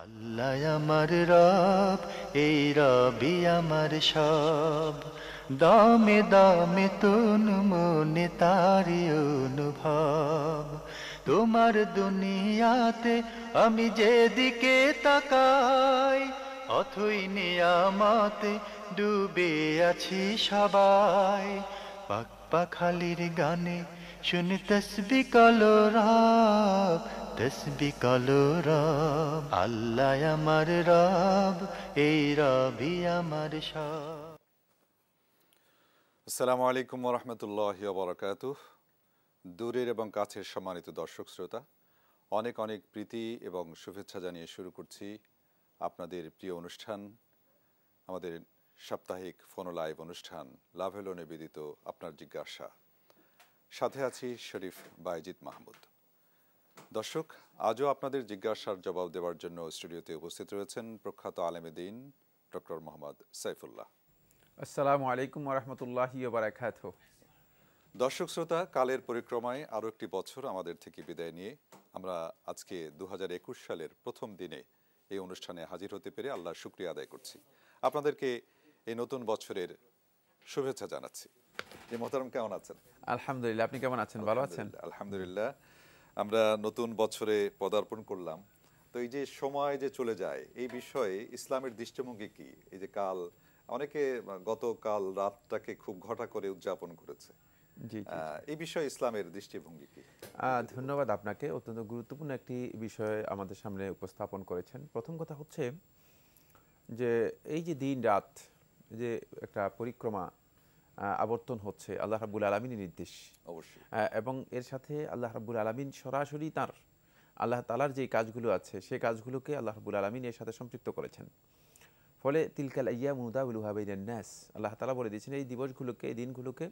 আল্লাহ আমার রব, এই রবি আমার সব। দামে দামে তুন মনে তারি অনুভব। তোমার দুনিয়াতে আমি যেদিকে তাকাই, অথই নিয়ামতে ডুবে আছি সবাই। পাক পাখালির গানে শুনি তসবি কলরব, তসবি কলরব। আল্লাহ আমার রব, এই রবি আমার সব। আসসালামু আলাইকুম ওরহমতুল্লাহি ওবরাকাতুহ। দূরের এবং কাছের সম্মানিত দর্শক শ্রোতা, অনেক অনেক প্রীতি এবং শুভেচ্ছা জানিয়ে শুরু করছি আপনাদের প্রিয় অনুষ্ঠান, আমাদের সাপ্তাহিক ফোন লাইভ অনুষ্ঠান লাভ হলো নিবেদিত আপনার জিজ্ঞাসা। সাথে আছি শরীফ বাইজিদ মাহমুদ। দর্শক, আজও আপনাদের জিজ্ঞাসার জবাব দেওয়ার জন্য স্টুডিওতে উপস্থিত রয়েছেন প্রখ্যাত আলেমে দ্বীন ডক্টর মোহাম্মদ সাইফুল্লাহ। আসসালামু আলাইকুম ওরহমতুল্লাহি ওবারাকাতুহু। দর্শক শ্রোতা, কালের পরিক্রমায় আরও একটি বছর আমাদের থেকে বিদায় নিয়ে আমরা আজকে 2021 সালের প্রথম দিনে এই অনুষ্ঠানে হাজির হতে পেরে আল্লাহর শুকরিয়া আদায় করছি। আপনাদেরকে এই নতুন বছরের শুভেচ্ছা জানাচ্ছি। যে মোহতারাম, কেমন আছেন? আলহামদুলিল্লাহ, আপনি কেমন আছেন? ভালো আছেন? আলহামদুলিল্লাহ। আমরা নতুন বছরে পদার্পণ করলাম, তো এই যে সময় যে চলে যায় এই বিষয়ে ইসলামের দৃষ্টিভঙ্গি কি? এই যে কাল, অনেকে গতকাল রাতটাকে খুব ঘটা করে উদযাপন করেছে, জি জি। এই বিষয়ে ইসলামের দৃষ্টিভঙ্গি কি? ধন্যবাদ আপনাকে, অত্যন্ত গুরুত্বপূর্ণ একটি বিষয় আমাদের সামনে উপস্থাপন করেছেন। প্রথম কথা হচ্ছে যে এই যে দিন রাত যে একটা পরিক্রমা আবর্তন হচ্ছে আল্লাহ রাব্বুল আলামিনের নির্দেশ, অবশ্যই। এবং এর সাথে আল্লাহ রাব্বুল আলামিন সরাসরি তার আল্লাহ তাআলার যে কাজগুলো আছে সেই কাজগুলোকে আল্লাহ রাব্বুল আলামিন এর সাথে সম্পৃক্ত করেছেন। ফলে তিলকাল আইয়ামু নুদাউলুহা বাইনান নাস, আল্লাহ তাআলা বলে দিয়েছেন এই দিবসগুলোকে, এই দিনগুলোকে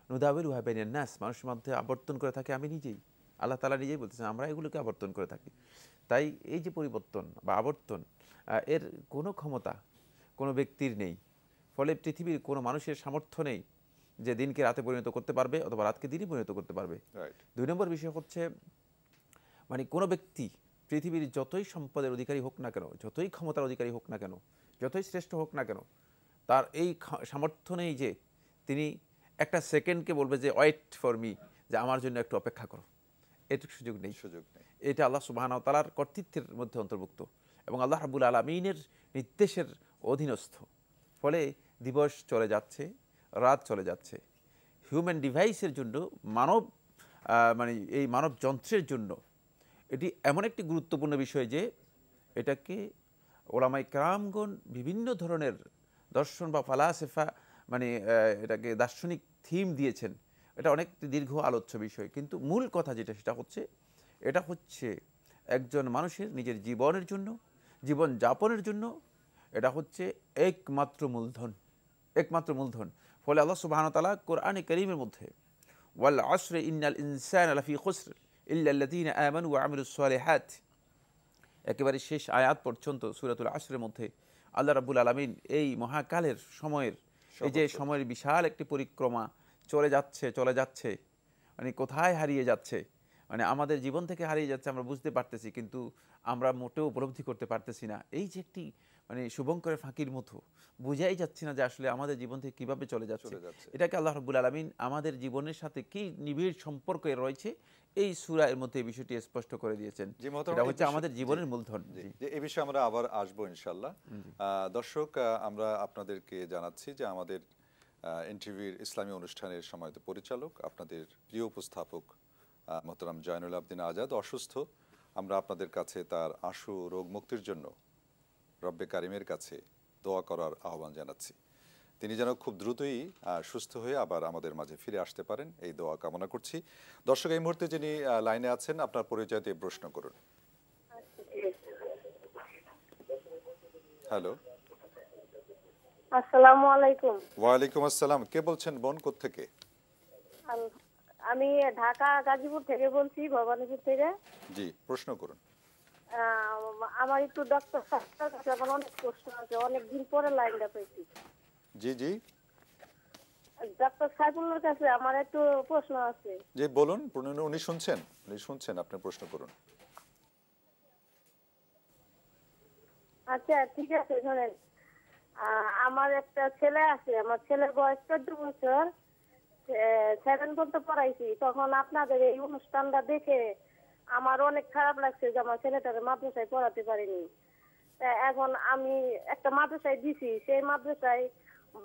নুদাউলুহা বাইনান নাস, মানুষের মধ্যে আবর্তন করে থাকে আমি নিজেই। আল্লাহ তাআলা নিজেই বলতেছেন আমরা এগুলোকে আবর্তন করে থাকি। তাই এই যে পরিবর্তন বা আবর্তন, এর কোনো ক্ষমতা কোনো ব্যক্তির নেই। ফলে পৃথিবীর কোনো মানুষের সামর্থ্য নেই যে দিনকে রাতে পরিণত করতে পারবে অথবা রাতকে দিনে পরিণত করতে পারবে। রাইট। 2 নম্বর বিষয় হচ্ছে মানে কোনো ব্যক্তি পৃথিবীর যতই সম্পদের অধিকারী হোক না কেন, যতই ক্ষমতার অধিকারী হোক না কেন, যতই শ্রেষ্ঠ হোক না কেন, তার এই সামর্থ্য নেই যে তিনি একটা সেকেন্ডকে বলবে যে ওয়েট ফর মি, যে আমার জন্য একটু অপেক্ষা করো। এটুকু সুযোগ নেই। এটা আল্লাহ সুবহানাহু ওয়া তাআলার কর্তৃত্বের মধ্যে অন্তর্ভুক্ত এবং আল্লাহ রাব্বুল আলামিনের নির্দেশের অধীনস্থ। ফলে দিবস চলে যাচ্ছে, রাত চলে যাচ্ছে। হিউম্যান ডিভাইসের জন্য, মানব মানে এই মানব যন্ত্রের জন্য এটি এমন একটি গুরুত্বপূর্ণ বিষয় যে এটাকে ওলামায়ে কেরামগণ বিভিন্ন ধরনের দর্শন বা ফালাসিফা মানে এটাকে দার্শনিক থিম দিয়েছেন। এটা অনেক দীর্ঘ আলোচ্য বিষয়, কিন্তু মূল কথা যেটা সেটা হচ্ছে এটা হচ্ছে একজন মানুষের নিজের জীবনের জন্য, জীবন যাপনের জন্য এটা হচ্ছে একমাত্র মূলধন, একমাত্র মূলধন। ফলে আল্লাহ সুবহানাহু ওয়া তাআলা কোরআনে কারীমের মধ্যে ওয়াল আসরি ইন্নাল ইনসানা লাফি খুসর ইল্লাল্লাযীনা আমানু ওয়া আমিলুস সালিহাত, একেবারে শেষ আয়াত পর্যন্ত সূরাতুল আসরের মধ্যে আল্লাহ রাব্বুল আলামিন এই মহাকালের সময়ের, এই যে সময়ের বিশাল একটি পরিক্রমা চলে যাচ্ছে, মানে কোথায় হারিয়ে যাচ্ছে, মানে আমাদের জীবন থেকে হারিয়ে যাচ্ছে আমরা বুঝতে পারতেছি, কিন্তু আমরা মোটেও উপলব্ধি করতে পারতেছি না। এই যে একটি মানে শুভঙ্করের ফাঁকির মতো বোঝাই যাচ্ছে না যে আসলে আমাদের জীবন থেকে কিভাবে চলে যাচ্ছে। এটাকে আল্লাহ রাব্বুল আলামিন আমাদের জীবনের সাথে কি নিবিড় সম্পর্ক রয়েছে এই সূরা এর মধ্যে এই বিষয়টি স্পষ্ট করে দিয়েছেন। এটা হচ্ছে আমাদের জীবনের মূলধন। এই বিষয়ে আমরা আবার আসবো ইনশাআল্লাহ। দর্শক, আমরা আপনাদেরকে জানাচ্ছি যে আমাদের এনটিভির ইসলামী অনুষ্ঠানের সময়ত পরিচালক, আপনাদের প্রিয় উপস্থাপক মোহতারাম জয়নুল আবদিন আজাদ অসুস্থ। আমরা আপনাদের কাছে তার আশু রোগ মুক্তির জন্য রব্বে কারিমের কাছে দোয়া করার আহ্বান জানাচ্ছি। তিনি যেন খুব দ্রুতই সুস্থ হয়ে আবার আমাদের মাঝে ফিরে আসতে পারেন, এই দোয়া কামনা করছি। দর্শক, এই মুহূর্তে যিনি লাইনে আছেন আপনার পরিচয় দিয়ে প্রশ্ন করুন। হ্যালো, আসসালামু আলাইকুম। ওয়ালাইকুম আসসালাম। কে বলছেন বোন, কোত্থেকে? আমি ঢাকা গাজীপুর থেকে বলছি, ভবানীপুর থেকে। জি, প্রশ্ন করুন। আমার একটু ডক্টর সাহেবের কাছে আমার অনেক প্রশ্ন আছে, অনেকদিন পরে লাইনটা পেয়েছি। জি জি, ডক্টর সাইফুল্লাহর কাছে আমার একটু প্রশ্ন আছে। জি বলুন। উনি শুনছেন, আপনার প্রশ্ন করুন। আচ্ছা ঠিক আছে শোনেন, আমার একটা ছেলে আছে, আমার ছেলের বয়স 14 বছর, 7 পর্যন্ত পড়াইছি। তখন আপনাদের এই অনুষ্ঠানটা দেখে আমার অনেক খারাপ লাগছে যে আমার ছেলেটাকে মাদ্রাসায় পড়াতে পারিনি। তা এখন আমি একটা মাদ্রাসায় দিছি, সেই মাদ্রাসায়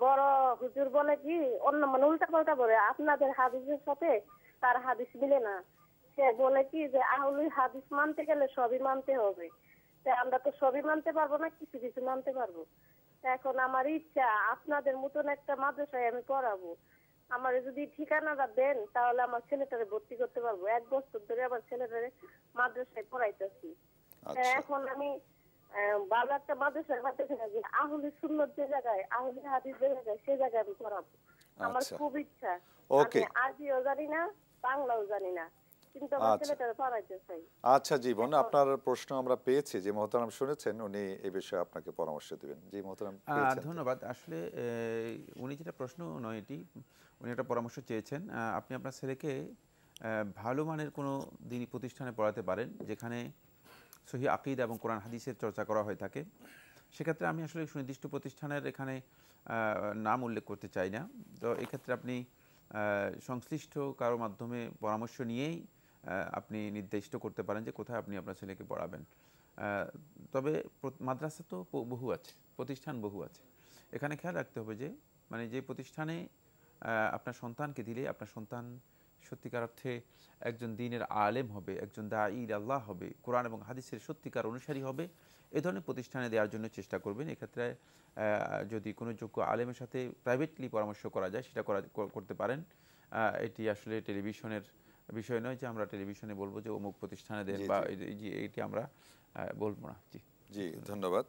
বড় হুজুর বলে কি অন্য মানে উল্টা পাল্টা বলে, আপনাদের হাদিসের সাথে তার হাদিস মিলে না। সে বলে কি যে আহলুল হাদিস মানতে গেলে সবই মানতে হবে। তা আমরা তো সবই মানতে পারবো না, কিছু কিছু মানতে পারবো। তা এখন আমার ইচ্ছা আপনাদের মতন একটা মাদ্রাসায় আমি পড়াবো। আমার যদি ঠিকানাটা দেন তাহলে আমার ছেলেটারে ভর্তি করতে পারবো। 1 বছর ধরে আমার ছেলেটারে মাদ্রাসায় পড়াইতেছি। আচ্ছা এখন আমি ভালো একটা মাদ্রাসার মাধ্যমে আহলে সুন্নাত যে জায়গায়, আহলে হাদিস যে জায়গায়, সে জায়গায় আমি পড়াবো। আমার আচ্ছা খুব ইচ্ছা। ওকে আমি আরবিও জানি না, বাংলাও জানি না, কিন্তু আমার আচ্ছা ছেলেটারে পড়াইতে চাই। আচ্ছা জীবন, আপনার প্রশ্ন আমরা পেয়েছি। যে মোহতারাম শুনেছেন, উনি এই বিষয়ে আপনাকে পরামর্শ দিবেন। জি মোহতারাম পেয়েছেন। ধন্যবাদ। আসলে উনি যেটা প্রশ্ন নয় এটি, উনি একটা পরামর্শ চেয়েছেন। আপনি আপনার ছেলেকে ভালো মানের কোনো দিনী প্রতিষ্ঠানে পড়াতে পারেন যেখানে সহি আকীদা এবং কোরআন হাদিসের চর্চা করা হয়ে থাকে। সেক্ষেত্রে আমি আসলে সুনির্দিষ্ট প্রতিষ্ঠানের এখানে নাম উল্লেখ করতে চাই না। তো এক্ষেত্রে আপনি সংশ্লিষ্ট কারো মাধ্যমে পরামর্শ নিয়েই আপনি নির্দিষ্ট করতে পারেন যে কোথায় আপনি আপনার ছেলেকে পড়াবেন। তবে মাদ্রাসা তো বহু আছে, প্রতিষ্ঠান বহু আছে। এখানে খেয়াল রাখতে হবে যে মানে যে প্রতিষ্ঠানে আপনার সন্তানকে দিলে আপনার সন্তান সত্যিকার অর্থে একজন দ্বীনের আলেম হবে, একজন দাঈ আল্লাহ হবে, কোরআন এবং হাদিসের সত্যিকার অনুসারী হবে, এ ধরনের প্রতিষ্ঠানে দেওয়ার জন্য চেষ্টা করবেন। এক্ষেত্রে যদি কোনো যোগ্য আলেমের সাথে প্রাইভেটলি পরামর্শ করা যায় সেটা করতে পারেন। এটি আসলে টেলিভিশনের বিষয় নয় যে আমরা টেলিভিশনে বলবো যে অমুক প্রতিষ্ঠানে দেন, বা এটি আমরা বলবো না। জি জি ধন্যবাদ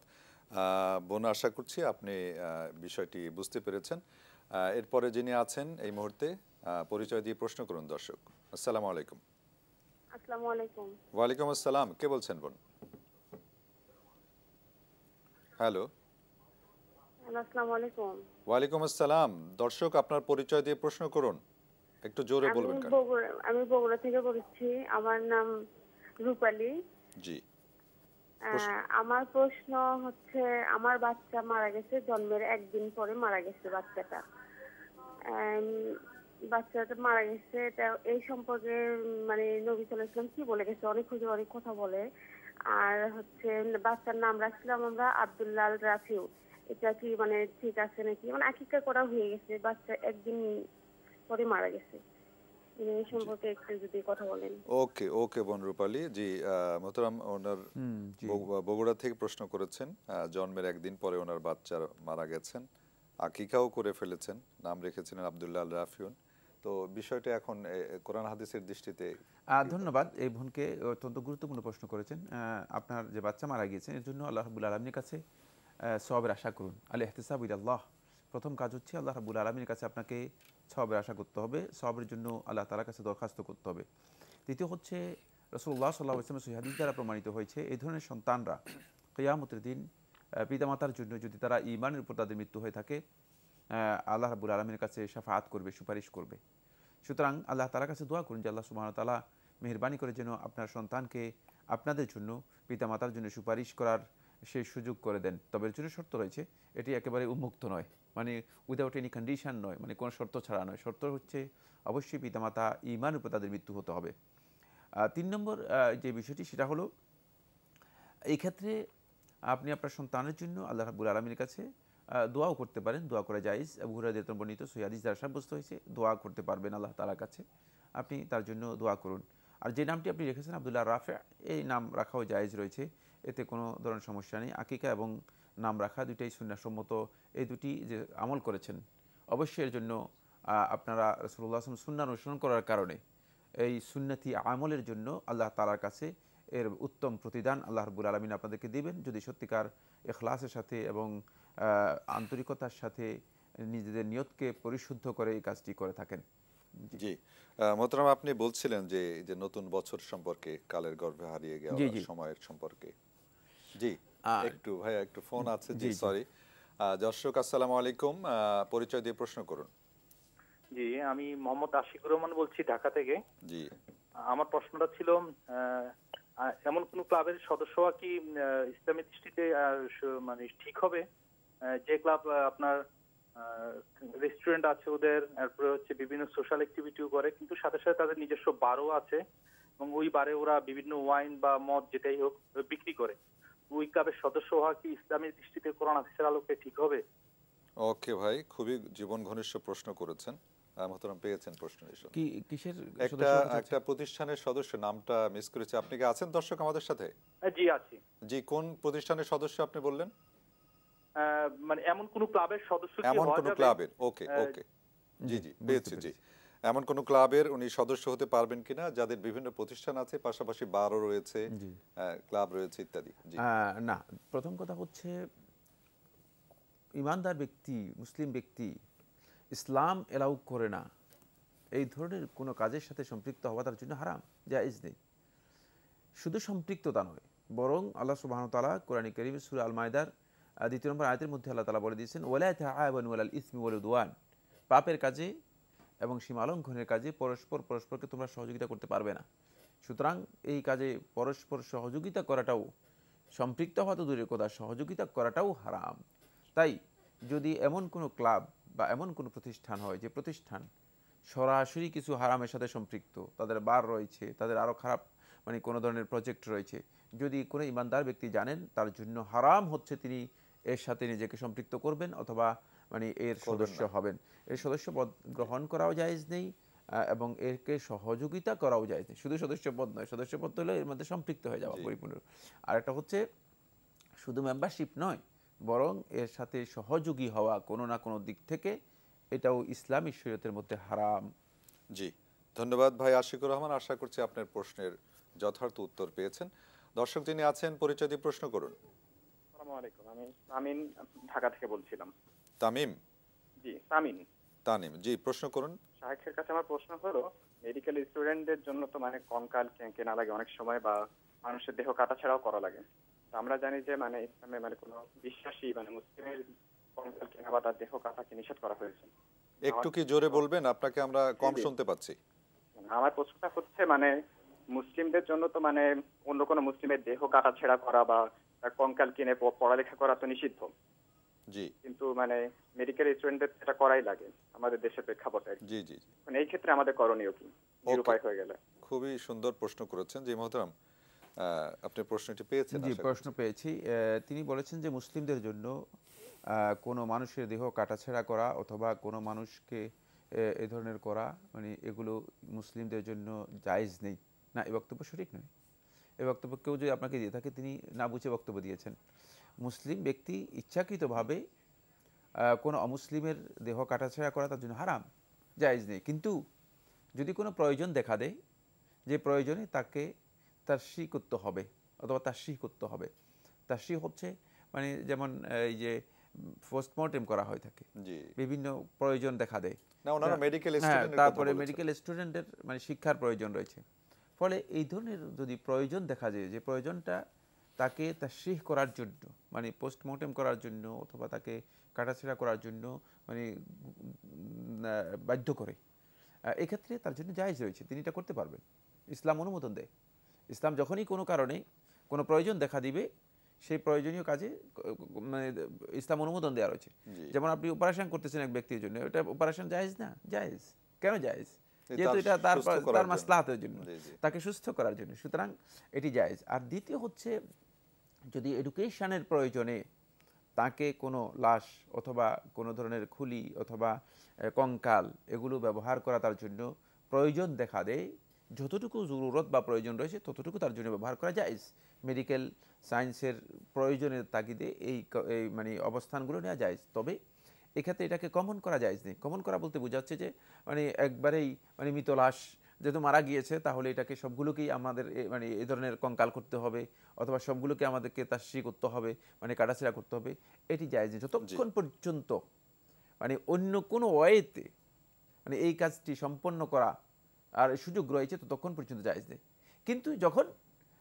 বোন, আশা করছি আপনি বিষয়টি বুঝতে পেরেছেন। এরপরে যিনি আছেন এই মুহূর্তে, পরিচয় দিয়ে প্রশ্ন করুন দর্শক। আসসালামু আলাইকুম। আসসালামু আলাইকুম। ওয়ালাইকুম আসসালাম, কে বলছেন বোন? হ্যালো। আসসালামু আলাইকুম। ওয়ালাইকুম আসসালাম। দর্শক আপনার পরিচয় দিয়ে প্রশ্ন করুন, একটু জোরে বলবেন। আমি বগুড়া থেকে বলছি, আমার নাম রূপালী। জি আমার প্রশ্ন হচ্ছে, আমার বাচ্চা মারা গেছে, জন্মের 1 দিন পরে মারা গেছে বাচ্চাটা। বাচ্চাটা মারা গেছে, এই সম্পর্কে মানে নবী সাল্লাল্লাহু আলাইহি ওয়াসাল্লাম কি বলে গেছে, অনেক হুজুর অনেক কথা বলে। আর হচ্ছে বাচ্চার নাম রাখছিলাম আমরা আব্দুল্লাহ রাফিউ। এটা কি মানে ঠিক আছে নাকি? মানে আকিকা করা হয়ে গেছে, বাচ্চা 1 দিন পরে মারা গেছে, এই সম্পর্কে একটু যদি কথা বলেন। ওকে ওকে বোন রূপালী। জি মোহতারাম, ওনার বগুড়া থেকে প্রশ্ন করেছেন, জন্মের 1 দিন পরে ওনার বাচ্চা মারা গেছেন, আকিকাও করে ফেলেছেন, নাম রেখেছিলেন আব্দুল্লাহ আল রাফিউন। তো বিষয়টা এখন কোরআন হাদিসের দৃষ্টিতে। ধন্যবাদ। এই বোনকে অত্যন্ত গুরুত্বপূর্ণ প্রশ্ন করেছেন। আপনার যে বাচ্চা মারা গিয়েছেন এর জন্য আল্লাহ রাব্বুল আলামিনের কাছে সওয়াবের আশা করুন। আল ইহতিসাবু ইলাল্লাহ, প্রথম কাজ হচ্ছে আল্লাহ রাব্বুল আলামিনের কাছে আপনাকে সওয়াবের আশা করতে হবে, সওয়াবের জন্য আল্লাহ তাআলার কাছে দরখাস্ত করতে হবে। দ্বিতীয় হচ্ছে রাসূলুল্লাহ সাল্লাল্লাহু আলাইহি ওয়াসাল্লামের সহিহ হাদিস দ্বারা প্রমাণিত হয়েছে এই ধরনের সন্তানরা কিয়ামতের দিন পিতামাতার জন্য যদি তারা ঈমানের উপর তাদের মৃত্যু হয়ে থাকে, আল্লাহ রাব্বুল আলামিনের কাছে শাফাআত করবে, সুপারিশ করবে। সুতরাং আল্লাহ তাআলার কাছে দোয়া করুন যে আল্লাহ সুবহানাহু ওয়া তাআলা মেহেরবানি করে যেন আপনার সন্তানকে আপনাদের জন্য পিতামাতার জন্য সুপারিশ করার সেই সুযোগ করে দেন। তবে এর জন্য শর্ত রয়েছে, এটি একেবারে উন্মুক্ত নয়, মানে উইদাউট এনি কন্ডিশন নয়, মানে কোনো শর্ত ছাড়া নয়। শর্ত হচ্ছে অবশ্যই পিতামাতা ঈমানের উপর তাদের মৃত্যু হতে হবে। 3 নম্বর যে বিষয়টি সেটা হলো, এই ক্ষেত্রে আপনি আপনার সন্তানের জন্য আল্লাহ রাব্বুল আলামিনের কাছে দোয়াও করতে পারেন, দোয়া করা জায়েজ। আবু হুরায়রা থেকে বর্ণিত সহিহ হাদিস দ্বারা সাব্যস্ত হয়েছে দোয়া করতে পারবেন আল্লাহ তাআলার কাছে, আপনি তার জন্য দোয়া করুন। আর যে নামটি আপনি রেখেছেন আব্দুল্লাহ রাফি, এই নাম রাখাও জায়েজ রয়েছে, এতে কোনো ধরনের সমস্যা নেই। আকিকা এবং নাম রাখা দুইটাই সুন্নাহসম্মত, এই দুটি যে আমল করেছেন অবশ্যই এর জন্য আপনারা রাসূলুল্লাহ সাল্লাল্লাহু আলাইহি ওয়াসাল্লাম সুন্নাহ অনুসরণ করার কারণে এই সুন্নতি আমলের জন্য আল্লাহ তাআলার কাছে এর উত্তম প্রতিদান আল্লাহ রাব্বুল আলামিন আপনাদেরকে দিবেন, যদি সত্যিকার ইখলাসের সাথে এবং আন্তরিকতার সাথে নিজেদের নিয়তকে পরিশুদ্ধ করে এই কাজটি করে থাকেন। জি মোহতারাম, আপনি বলছিলেন যে যে নতুন বছর সম্পর্কে, কালের গর্ভে হারিয়ে যাওয়ার সময়ের সম্পর্কে। জি একটু ভাইয়া একটু ফোন আছে। জি সরি দর্শক, আসসালামু আলাইকুম, পরিচয় দিয়ে প্রশ্ন করুন। জি আমি মোহাম্মদ আশিকুর রহমান বলছি ঢাকা থেকে। জি আমার প্রশ্নটা ছিল এমন কোন ক্লাবের সদস্য হওয়া কি ইসলামী দৃষ্টিতে মানে ঠিক হবে? যে ক্লাব আপনার রেস্টুরেন্ট আছে ওদের, এরপরে হচ্ছে বিভিন্ন সোশ্যাল অ্যাক্টিভিটিও করে, কিন্তু সাথে সাথে তাদের নিজস্ব বারও আছে এবং ওই বারে ওরা বিভিন্ন ওয়াইন বা মদ যেটাই হোক বিক্রি করে, ওই ক্লাবের সদস্য হওয়া কি ইসলামী দৃষ্টিতে কোরআন হাদিসের আলোকে ঠিক হবে? ওকে ভাই, খুবই জীবন ঘনিষ্ঠ প্রশ্ন করেছেন, মোহতারাম পেয়েছেন প্রশ্ন। কি কিসের একটা একটা প্রতিষ্ঠানের সদস্য, নামটা মিস করেছে। আপনি কি আছেন দর্শক আমাদের সাথে? জি আছি। জি, কোন প্রতিষ্ঠানের সদস্য আপনি বললেন? মানে এমন কোন ক্লাবের সদস্য কি এমন হওয়া কোন যাবে? ক্লাবের, ওকে ওকে, জি জি পেয়েছি। জি, এমন কোন ক্লাবের উনি সদস্য হতে পারবেন কিনা যাদের বিভিন্ন প্রতিষ্ঠান আছে, পাশাপাশি বারও রয়েছে, ক্লাব রয়েছে ইত্যাদি? জি না, প্রথম কথা হচ্ছে ইমানদার ব্যক্তি, মুসলিম ব্যক্তি ইসলাম এলাউ করে না এই ধরনের কোনো কাজের সাথে সম্পৃক্ত হওয়া তার জন্য হারাম, জায়েজ নেই। শুধু সম্পৃক্ততা নয়, বরং আল্লাহ সুবহানাহু ওয়া তাআলা কোরআন কারীমে সূরা আল মাইদার 2 নম্বর আয়াতের মধ্যে আল্লাহ তাআলা বলে দিয়েছেন, ওয়ালা তাআওয়ানু আলাল ইসমি ওয়াল উদওয়ান, পাপের কাজে এবং সীমালঙ্ঘনের কাজে পরস্পরকে তোমরা সহযোগিতা করতে পারবে না। সুতরাং এই কাজে পরস্পর সহযোগিতা করাটাও, সম্পৃক্ত হওয়া তো দূরের কথা, সহযোগিতা করাটাও হারাম। তাই যদি এমন কোনো ক্লাব বা এমন কোনো প্রতিষ্ঠান হয় যে প্রতিষ্ঠান সরাসরি কিছু হারামের সাথে সম্পৃক্ত, তাদের বার রয়েছে, তাদের আরও খারাপ মানে কোনো ধরনের প্রজেক্ট রয়েছে, যদি কোনো ইমানদার ব্যক্তি জানেন তার জন্য হারাম হচ্ছে তিনি এর সাথে নিজেকে সম্পৃক্ত করবেন অথবা মানে এর সদস্য হবেন, এর সদস্য পদ গ্রহণ করাও জায়েজ নেই এবং এরকে সহযোগিতা করাও জায়েজ নেই। শুধু সদস্যপদ নয়, সদস্যপদ হলে এর মধ্যে সম্পৃক্ত হয়ে যাওয়া পরিপূর্ণ। আর একটা হচ্ছে শুধু মেম্বারশিপ নয়, বরং এর সাথে সহযোগী হওয়া কোনো না কোনো দিক থেকে, এটাও ইসলামী শরীয়তের মধ্যে হারাম। জি, ধন্যবাদ ভাই আশিকুর রহমান। আশা করছি আপনার প্রশ্নের যথার্থ উত্তর পেয়েছেন। দর্শক যিনি আছেন পরিচয় দিয়ে প্রশ্ন করুন। আসসালামু আলাইকুম, আমি তামিম ঢাকা থেকে বলছিলাম। তামিম? জি তামিম, জি প্রশ্ন করুন। শাহেখের কাছে আমার প্রশ্ন হলো, মেডিকেল স্টুডেন্টদের জন্য তো মানে কঙ্কাল কেনা লাগে অনেক সময়, বা মানুষের দেহ কাটাছাড়াও করা লাগে। তো আমরা জানি যে মানে ইসলামে মানে কোনো বিশ্বাসী মানে মুসলিমের কঙ্কাল কেনা বা তার দেহ কাটাকে নিষেধ করা হয়েছে। একটু কি জোরে বলবেন, আপনাকে আমরা কম শুনতে পাচ্ছি। আমার প্রশ্নটা হচ্ছে মানে মুসলিমদের জন্য তো মানে অন্য কোনো মুসলিমের দেহ কাটাছেড়া করা বা তার কঙ্কাল কিনে পড়ালেখা করা তো নিষিদ্ধ। জি, কিন্তু মানে মেডিকেল স্টুডেন্টদের এটা করাই লাগে আমাদের দেশের প্রেক্ষাপটে। জি জি, মানে এই ক্ষেত্রে আমাদের করণীয় কি, নিরুপায় হয়ে গেলে? খুবই সুন্দর প্রশ্ন করেছেন। জি মোহতারাম, আপনি প্রশ্নটি পেয়েছেন? জি, প্রশ্ন পেয়েছি। তিনি বলেছেন যে মুসলিমদের জন্য কোনো মানুষের দেহ কাটাছেঁড়া করা অথবা কোনো মানুষকে এ ধরনের করা মানে এগুলো মুসলিমদের জন্য জায়েজ নেই। না, এই বক্তব্য সঠিক নয়। এই বক্তব্য কেউ যদি আপনাকে দিয়ে থাকে তিনি না বুঝে বক্তব্য দিয়েছেন। মুসলিম ব্যক্তি ইচ্ছাকৃতভাবে কোনো অমুসলিমের দেহ কাটাছেঁড়া করা তার জন্য হারাম, জায়েজ নেই। কিন্তু যদি কোনো প্রয়োজন দেখা দেয়, যে প্রয়োজনে তাকে তাশরীহ করতে হবে অথবা তাশরীহ করতে হবে। তাশরীহ হচ্ছে মানে যেমন এই যে পোস্টমর্টেম করা হয়ে থাকে, বিভিন্ন প্রয়োজন দেখা দেয়, তারপরে মেডিকেল স্টুডেন্টের মানে শিক্ষার প্রয়োজন রয়েছে, ফলে এই ধরনের যদি প্রয়োজন দেখা যায়, যে প্রয়োজনটা তাকে তাশরীহ করার জন্য মানে পোস্টমর্টেম করার জন্য অথবা তাকে কাটাছেঁড়া করার জন্য মানে বাধ্য করে, এক্ষেত্রে তার জন্য জায়েজ রয়েছে, তিনি এটা করতে পারবেন। ইসলাম অনুমোদন দেয়। ইসলাম যখনই কোনো কারণে কোনো প্রয়োজন দেখা দিবে, সেই প্রয়োজনীয় কাজে মানে ইসলাম অনুমোদন দেওয়া রয়েছে। যেমন আপনি অপারেশন করতেছেন এক ব্যক্তির জন্য, এটা অপারেশন জায়েজ না? জায়েজ। কেন জায়েজ? যেহেতু এটা তার মাসলাহাতের জন্য, তাকে সুস্থ করার জন্য, সুতরাং এটি জায়েজ। আর দ্বিতীয় হচ্ছে, যদি এডুকেশনের প্রয়োজনে তাকে কোনো লাশ অথবা কোনো ধরনের খুলি অথবা কঙ্কাল এগুলো ব্যবহার করা তার জন্য প্রয়োজন দেখা দেয়, যতটুকু জরুরত বা প্রয়োজন রয়েছে ততটুকু তার জন্য ব্যবহার করা জায়েজ। মেডিকেল সায়েন্সের প্রয়োজনের তাগিদে এই মানে অবস্থানগুলো নেওয়া জায়েজ। তবে এক্ষেত্রে এটাকে কমন করা জায়েজ নেই। কমন করা বলতে বোঝাচ্ছে যে মানে একবারেই মানে মৃত লাশ যেহেতু মারা গিয়েছে, তাহলে এটাকে সবগুলোকেই আমাদের মানে এই ধরনের কঙ্কাল করতে হবে অথবা সবগুলোকে আমাদেরকে তাশরীহ করতে হবে, মানে কাটাছেঁড়া করতে হবে, এটি জায়েজ নেই যতক্ষণ পর্যন্ত মানে অন্য কোনো ওয়েতে মানে এই কাজটি সম্পন্ন করা আর সুযোগ রয়েছে, ততক্ষণ পর্যন্ত জায়েজ নেই। কিন্তু যখন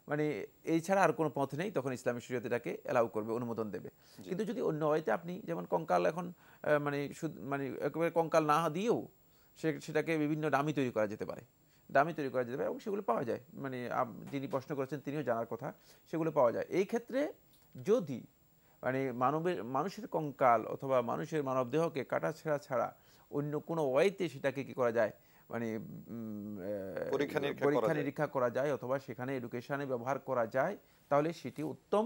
মানে এই ছাড়া আর কোনো পথ নেই, তখন ইসলামী শরীয়ত এটাকে এলাউ করবে, অনুমোদন দেবে। কিন্তু যদি অন্য ওয়েতে আপনি যেমন কঙ্কাল এখন মানে মানে একেবারে কঙ্কাল না দিয়েও সেটাকে বিভিন্ন নামই তৈরি করা যেতে পারে, দামি তৈরি করা যেতে পারে এবং সেগুলো পাওয়া যায়, মানে যিনি প্রশ্ন করেছেন তিনিও জানার কথা, সেগুলো পাওয়া যায়। এই ক্ষেত্রে যদি মানে মানুষের কঙ্কাল অথবা মানুষের মানবদেহকে কাটাছেঁড়া ছাড়া অন্য কোনো ওয়েতে সেটাকে কি করা যায়, মানে পরীক্ষা নিরীক্ষা করা যায় অথবা সেখানে এডুকেশনে ব্যবহার করা যায়, তাহলে সেটি উত্তম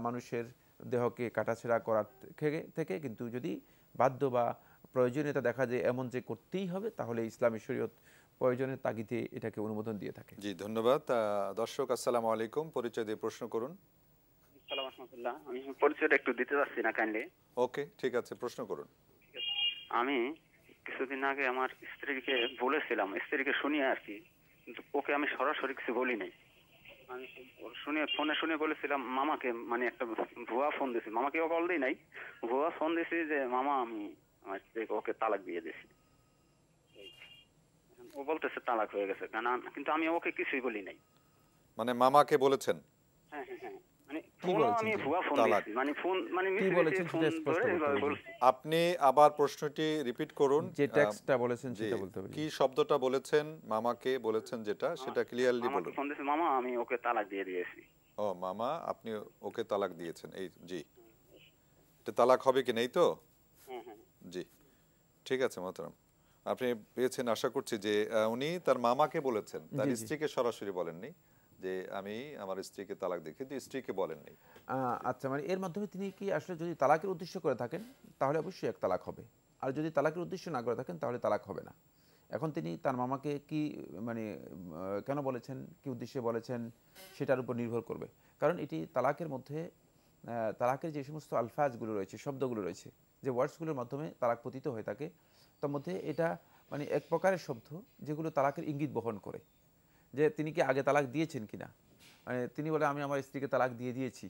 মানুষের দেহকে কাটাছেঁড়া করার থেকে। কিন্তু যদি বাধ্য বা প্রয়োজনীয়তা দেখা যায় এমন যে করতেই হবে, তাহলে ইসলামী শরীয়ত প্রয়োজনের তাগিদে এটাকে অনুমোদন দিয়ে থাকে। জি, ধন্যবাদ। দর্শক আসসালামু আলাইকুম, পরিচয় দিয়ে প্রশ্ন করুন। আসসালামু আলাইকুম, আমি পরিচয়টা একটু দিতে পারছি না, কাইন্ডলি। ওকে, ঠিক আছে, প্রশ্ন করুন। আমি কিছুদিন আগে আমার স্ত্রীকে বলেছিলাম, স্ত্রীকে শুনিয়ে আর কি, কিন্তু ওকে আমি সরাসরি কিছু বলি নাই। আমি ফোনে শুনে বলেছিলাম মামাকে, মানে একটা ভুয়া ফোন দিয়েছি, মামাকে কল দিই নাই, ভুয়া ফোন দিয়েছি যে মামা আমি আমার স্ত্রীকে ওকে তালাক দিয়ে দিয়েছি। ও বলতেছে তালাক হয়ে গেছে, কিন্তু আমি ওকে কিছুই বলি নাই। মানে মামাকে বলেছেন? হ্যাঁ হ্যাঁ হ্যাঁ, মানে ফোন আমি ভুয়া ফোন দিয়েছি, মানে ফোন মানে কি বলেছেন সেটা স্পষ্ট বলুন। আপনি আবার প্রশ্নটি রিপিট করুন, যে টেক্সটটা বলেছেন সেটা বলতে হবে। কি শব্দটা বলেছেন, মামাকে বলেছেন যেটা, সেটা ক্লিয়ারলি বলুন। ফোন দিয়েছি মামা আমি ওকে তালাক দিয়ে দিয়েছি। ও মামা, আপনি ওকে তালাক দিয়েছেন, এই জি, এটা তালাক হবে কি নেই তো? জি, ঠিক আছে মোহতারাম, আপনি পেয়েছেন আশা করছি যে উনি তার মামাকে বলেছেন, তার স্ত্রীকে সরাসরি বলেননি যে আমি আমার স্ত্রীকে তালাক দিই, কিন্তু স্ত্রীকে বলেননি। আচ্ছা, মানে এর মাধ্যমে তিনি কি আসলে যদি তালাকের উদ্দেশ্য করে থাকেন তাহলে অবশ্যই এক তালাক হবে, আর যদি তালাকের উদ্দেশ্য না করে থাকেন তাহলে তালাক হবে না। এখন তিনি তার মামাকে কি মানে কেন বলেছেন, কি উদ্দেশ্যে বলেছেন সেটার উপর নির্ভর করবে, কারণ এটি তালাকের মধ্যে তালাকের যে সমস্ত আলফাজগুলো রয়েছে, শব্দগুলো রয়েছে, যে ওয়ার্ডসগুলোর মাধ্যমে তালাক পতিত হয়ে থাকে, তার মধ্যে এটা মানে এক প্রকারের শব্দ যেগুলো তালাকের ইঙ্গিত বহন করে, যে তিনি কি আগে তালাক দিয়েছেন কিনা। মানে তিনি বলে আমি আমার স্ত্রীকে তালাক দিয়ে দিয়েছি,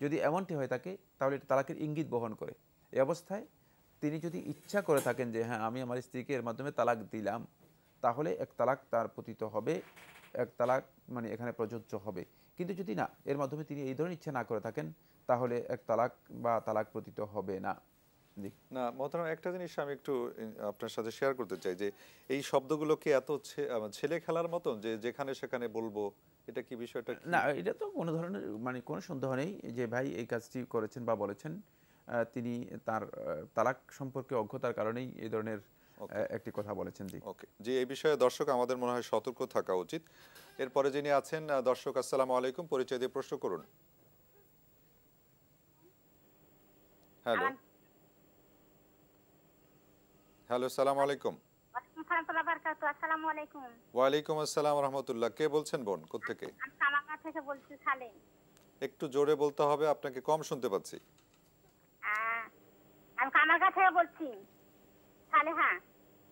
যদি এমনটি হয়ে থাকে তাহলে এটা তালাকের ইঙ্গিত বহন করে। এই অবস্থায় তিনি যদি ইচ্ছা করে থাকেন যে হ্যাঁ আমি আমার স্ত্রীকে এর মাধ্যমে তালাক দিলাম, তাহলে এক তালাক তার পতিত হবে, এক তালাক মানে এখানে প্রযোজ্য হবে। কিন্তু যদি না, এর মাধ্যমে তিনি এই ধরনের ইচ্ছা না করে থাকেন, তাহলে এক তালাক বা তালাক পতিত হবে না। না মোহতারাম, একটা জিনিস আমি একটু আপনার সাথে শেয়ার করতে চাই, যে এই শব্দগুলোকে এত ছেলে খেলার মতন যে যেখানে সেখানে বলবো, এটা কি বিষয়টা? না, এটা তো কোনো ধরনের মানে কোনো সন্দেহ নেই যে ভাই এই কাজটি করেছেন বা বলেছেন, তিনি তার তালাক সম্পর্কে অজ্ঞতার কারণেই এই ধরনের একটি কথা বলেছেন। জি ওকে, জি, এই বিষয়ে দর্শক আমাদের মনে হয় সতর্ক থাকা উচিত। এরপরে যিনি আছেন, দর্শক আসসালামু আলাইকুম, পরিচয় দিয়ে প্রশ্ন করুন। হ্যালো হ্যালো, আসসালামু আলাইকুম। আসসালামু আলাইকুম। ওয়ালাইকুম আসসালাম ওয়া রাহমাতুল্লাহ। কে বলছেন বোন, কোত্থেকে? আমি কামারগাঁ থেকে বলছি, সালেম। একটু জোরে বলতে হবে, আপনাকে কম শুনতে পাচ্ছি। আমি কামারগাঁ থেকে বলছি, সালেহা।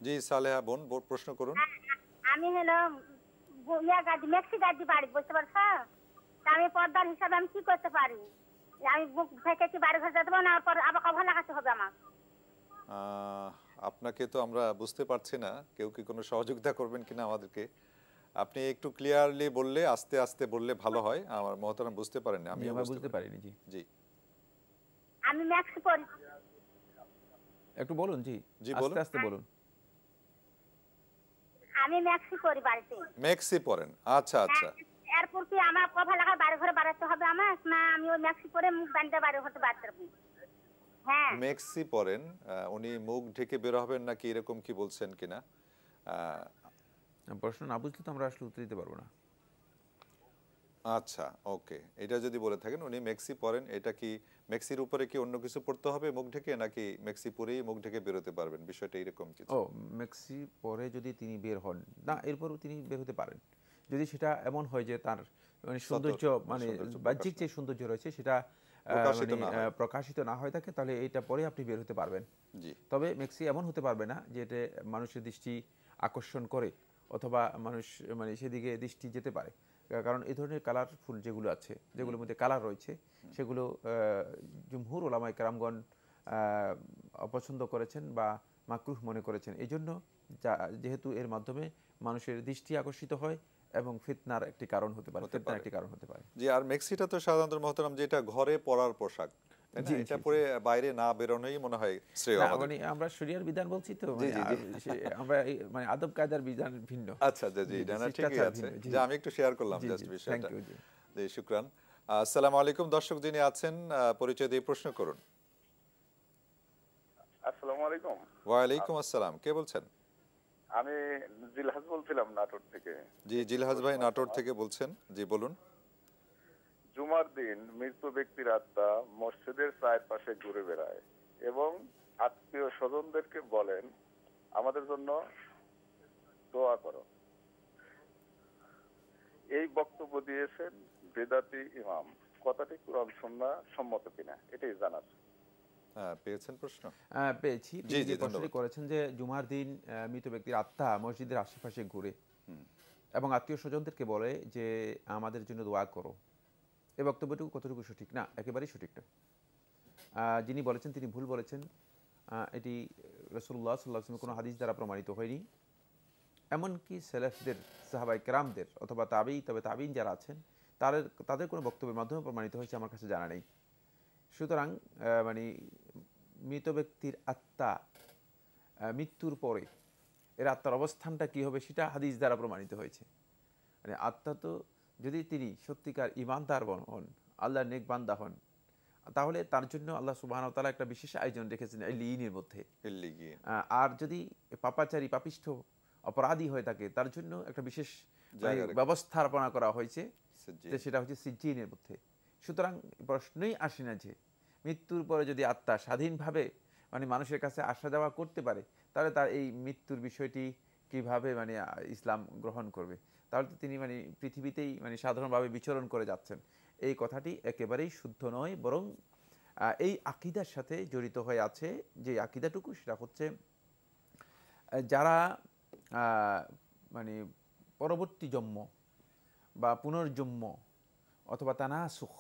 জি সালেহা বোন, প্রশ্ন করুন। আমি হলো মেক্সি গাড়ি বাড়ি, বুঝতে পারছো? আমি পর্দার হিসাবে আমি কি করতে পারি? আমি বুক থেকে কি বাড়ি ঘর যেতে পারবো না, আবার কভার লাগাতে হবে আমার? আপনাকে তো আমরা বুঝতে পারছি না, কেউ কি কোনো সহযোগিতা করবেন কিনা আমাদেরকে? আপনি একটু ক্লিয়ারলি বললে, আস্তে আস্তে বললে ভালো হয়। আমার মহতারাম বুঝতে পারেননি, আমি বুঝতে পারিনি। জি জি, আমি ম্যাক্সি পরি। একটু বলুন। জি জি, আস্তে আস্তে বলুন। আমি ম্যাক্সি পরি বাড়িতে। ম্যাক্সি পরেন? আচ্ছা আচ্ছা। এরপর কি আমার কভার লাগা বাড়ি ঘরে বাড়াতে হবে আমার, না আমি ওই ম্যাক্সি পরে মুখ বাঁধতে বাড়ি ঘরে বাড়তে পারবো? হ্যাঁ, মেক্সি পরেন, উনি মুখ ঢেকে বের হবেন নাকি এরকম কি বলছেন কিনা? প্রশ্ন না বুঝলে তো আমরা আসলে উত্তর দিতে পারবো না। আচ্ছা ওকে, এটা যদি বলে থাকেন উনি মেক্সি পরেন, এটা কি মেক্সির উপরে কি অন্য কিছু পড়তে হবে মুখ ঢেকে, নাকি মেক্সি পরেই মুখ ঢেকে বেরোতে পারবেন, বিষয়টা এরকম কিছু? ও, মেক্সি পরে যদি তিনি বের হন না, এরপরও তিনি বের হতে পারেন, যদি সেটা এমন হয় যে তার মানে সৌন্দর্য মানে বাহ্যিক যে সৌন্দর্য রয়েছে সেটা প্রকাশিত না হয়ে থাকে, তাহলে এইটা পরে আপনি বের হতে পারবেন। তবে মেক্সি এমন হতে পারবে না যে এটা মানুষের দৃষ্টি আকর্ষণ করে অথবা মানুষ মানে সেদিকে দৃষ্টি যেতে পারে, কারণ এই ধরনের কালারফুল যেগুলো আছে, যেগুলোর মধ্যে কালার রয়েছে, সেগুলো জুমহুর ওলামায়ে কেরামগণ অপছন্দ করেছেন বা মাকরুহ মনে করেছেন। এই জন্য যেহেতু এর মাধ্যমে মানুষের দৃষ্টি আকর্ষিত হয় এবং ফিতনার একটি কারণ হতে পারে, জি, আর মেক্সিটা তো সাধারণত মহতারাম যেটা ঘরে পরার পোশাক, তাই না? জি, এটা জি, পড়ে বাইরে না বেরোনোই মনে হয় শ্রেয় না, আমাদের। মানে আমরা শরিয়ার বিধান বলছি তো, জি, মানে জি, জি। আমরা মানে আদব কায়দার বিধান ভিন্ন। আচ্ছা, জি, জি, না, না, ঠিকই শিষ্টাচার আছে। ভিন্ন। জি, যে আমি একটু শেয়ার করলাম জি, জাস্ট জি, থ্যাংক বিষয়টা। ইউ। জি, জি, শুকরান। আসসালামু আলাইকুম, দর্শক যিনি আছেন পরিচয় দিয়ে প্রশ্ন করুন। আসসালামু আলাইকুম। ওয়ালাইকুম আসসালাম, কে বলছেন? আমি জিলহাস বলছিলাম নাটোর থেকে। জি, জিলহাস ভাই নাটোর থেকে বলছেন, জি বলুন। জুমার দিন মৃত ব্যক্তির আত্মা মসজিদের চারপাশে ঘুরে বেড়ায় এবং আত্মীয় স্বজনদেরকে বলেন আমাদের জন্য দোয়া করো। এই বক্তব্য দিয়েছেন বেদাতি ইমাম। কথাটি কোরআন সুন্নাহ সম্মত কিনা এটাই জানার। হ্যাঁ, পেয়েছেন প্রশ্ন? পেয়েছি। জি, তিনি জি, যে প্রশ্নটি ধন্যবাদ। করেছেন যে জুমার দিন মৃত ব্যক্তির আত্মা মসজিদের আশেপাশে ঘুরে এবং আত্মীয় স্বজনদেরকে বলে যে আমাদের জন্য দোয়া করো, এই বক্তব্যটুকু কতটুকু সঠিক? না, একেবারেই সঠিক না। যিনি বলেছেন তিনি ভুল বলেছেন। এটি রাসূলুল্লাহ সাল্লাল্লাহু আলাইহি ওয়াসাল্লামের কোনো হাদিস দ্বারা প্রমাণিত হয়নি। এমনকি সেলেফদের, সাহাবায়ে কেরামদের অথবা তবে তাবিঈন যারা আছেন তাদের কোনো বক্তব্যের মাধ্যমে প্রমাণিত হয়েছে আমার কাছে জানা নেই। সুতরাং মানে মৃত ব্যক্তির আত্মা মৃত্যুর পরে এর আত্মার অবস্থানটা কী হবে সেটা হাদিস দ্বারা প্রমাণিত হয়েছে। মানে আত্মা তো যদি তিনি সত্যিকার ঈমানদার হন, আল্লাহর নেক বান্দা হন, তাহলে তার জন্য আল্লাহ সুবহানাহু ওয়া তাআলা একটা বিশেষ আয়োজন রেখেছেন ইল্লিয়িনের মধ্যে। আর যদি পাপাচারী পাপিষ্ঠ অপরাধী হয়ে থাকে তার জন্য একটা বিশেষ ব্যবস্থাপনা করা হয়েছে, সেটা হচ্ছে সিজ্জিনের মধ্যে। সুতরাং প্রশ্নই আসে না যে মৃত্যুর পরে যদি আত্মা স্বাধীনভাবে মানে মানুষের কাছে আসা যাওয়া করতে পারে তাহলে তার এই মৃত্যুর বিষয়টি কিভাবে মানে ইসলাম গ্রহণ করবে? তাহলে তো তিনি মানে পৃথিবীতেই মানে সাধারণভাবে বিচরণ করে যাচ্ছেন। এই কথাটি একেবারেই শুদ্ধ নয়, বরং এই আকীদার সাথে জড়িত হয়ে আছে যে আকীদাটুকু, সেটা হচ্ছে যারা মানে পরবর্তী জন্ম বা পুনর্জন্ম অথবা তানাসুখ,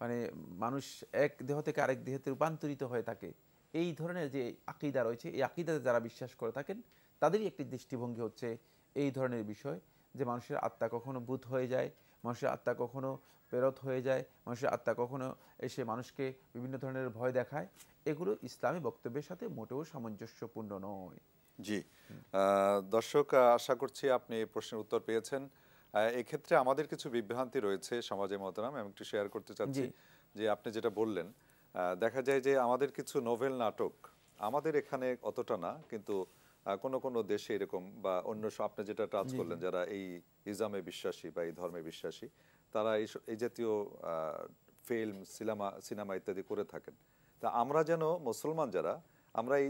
মানে মানুষ এক দেহ থেকে আরেক দেহতে রূপান্তরিত হয়ে থাকে, এই ধরনের যে আকীদা রয়েছে, এই আকীদাতে যারা বিশ্বাস করে থাকেন তাদেরই একটি দৃষ্টিভঙ্গি হচ্ছে এই ধরনের বিষয় যে মানুষের আত্মা কখনো ভূত হয়ে যায়, মানুষের আত্মা কখনো প্রেরত হয়ে যায়, মানুষের আত্মা কখনো এসে মানুষকে বিভিন্ন ধরনের ভয় দেখায়। এগুলো ইসলামী বক্তব্যের সাথে মোটেও সামঞ্জস্যপূর্ণ নয়। জি, দর্শক আশা করছি আপনি এই প্রশ্নের উত্তর পেয়েছেন। এক্ষেত্রে আমাদের কিছু বিভ্রান্তি রয়েছে সমাজে মহতারাম, আমি একটু শেয়ার করতে চাচ্ছি। যে আপনি যেটা বললেন, দেখা যায় যে আমাদের কিছু নোভেল নাটক আমাদের এখানে অতটা না, কিন্তু কোন কোন দেশে এরকম বা অন্য আপনি যেটা টাচ করলেন যারা এই ইসলামে বিশ্বাসী বা এই ধর্মে বিশ্বাসী, তারা এই জাতীয় ফিল্ম সিনেমা ইত্যাদি করে থাকেন। তা আমরা যেন মুসলমান যারা, আমরা এই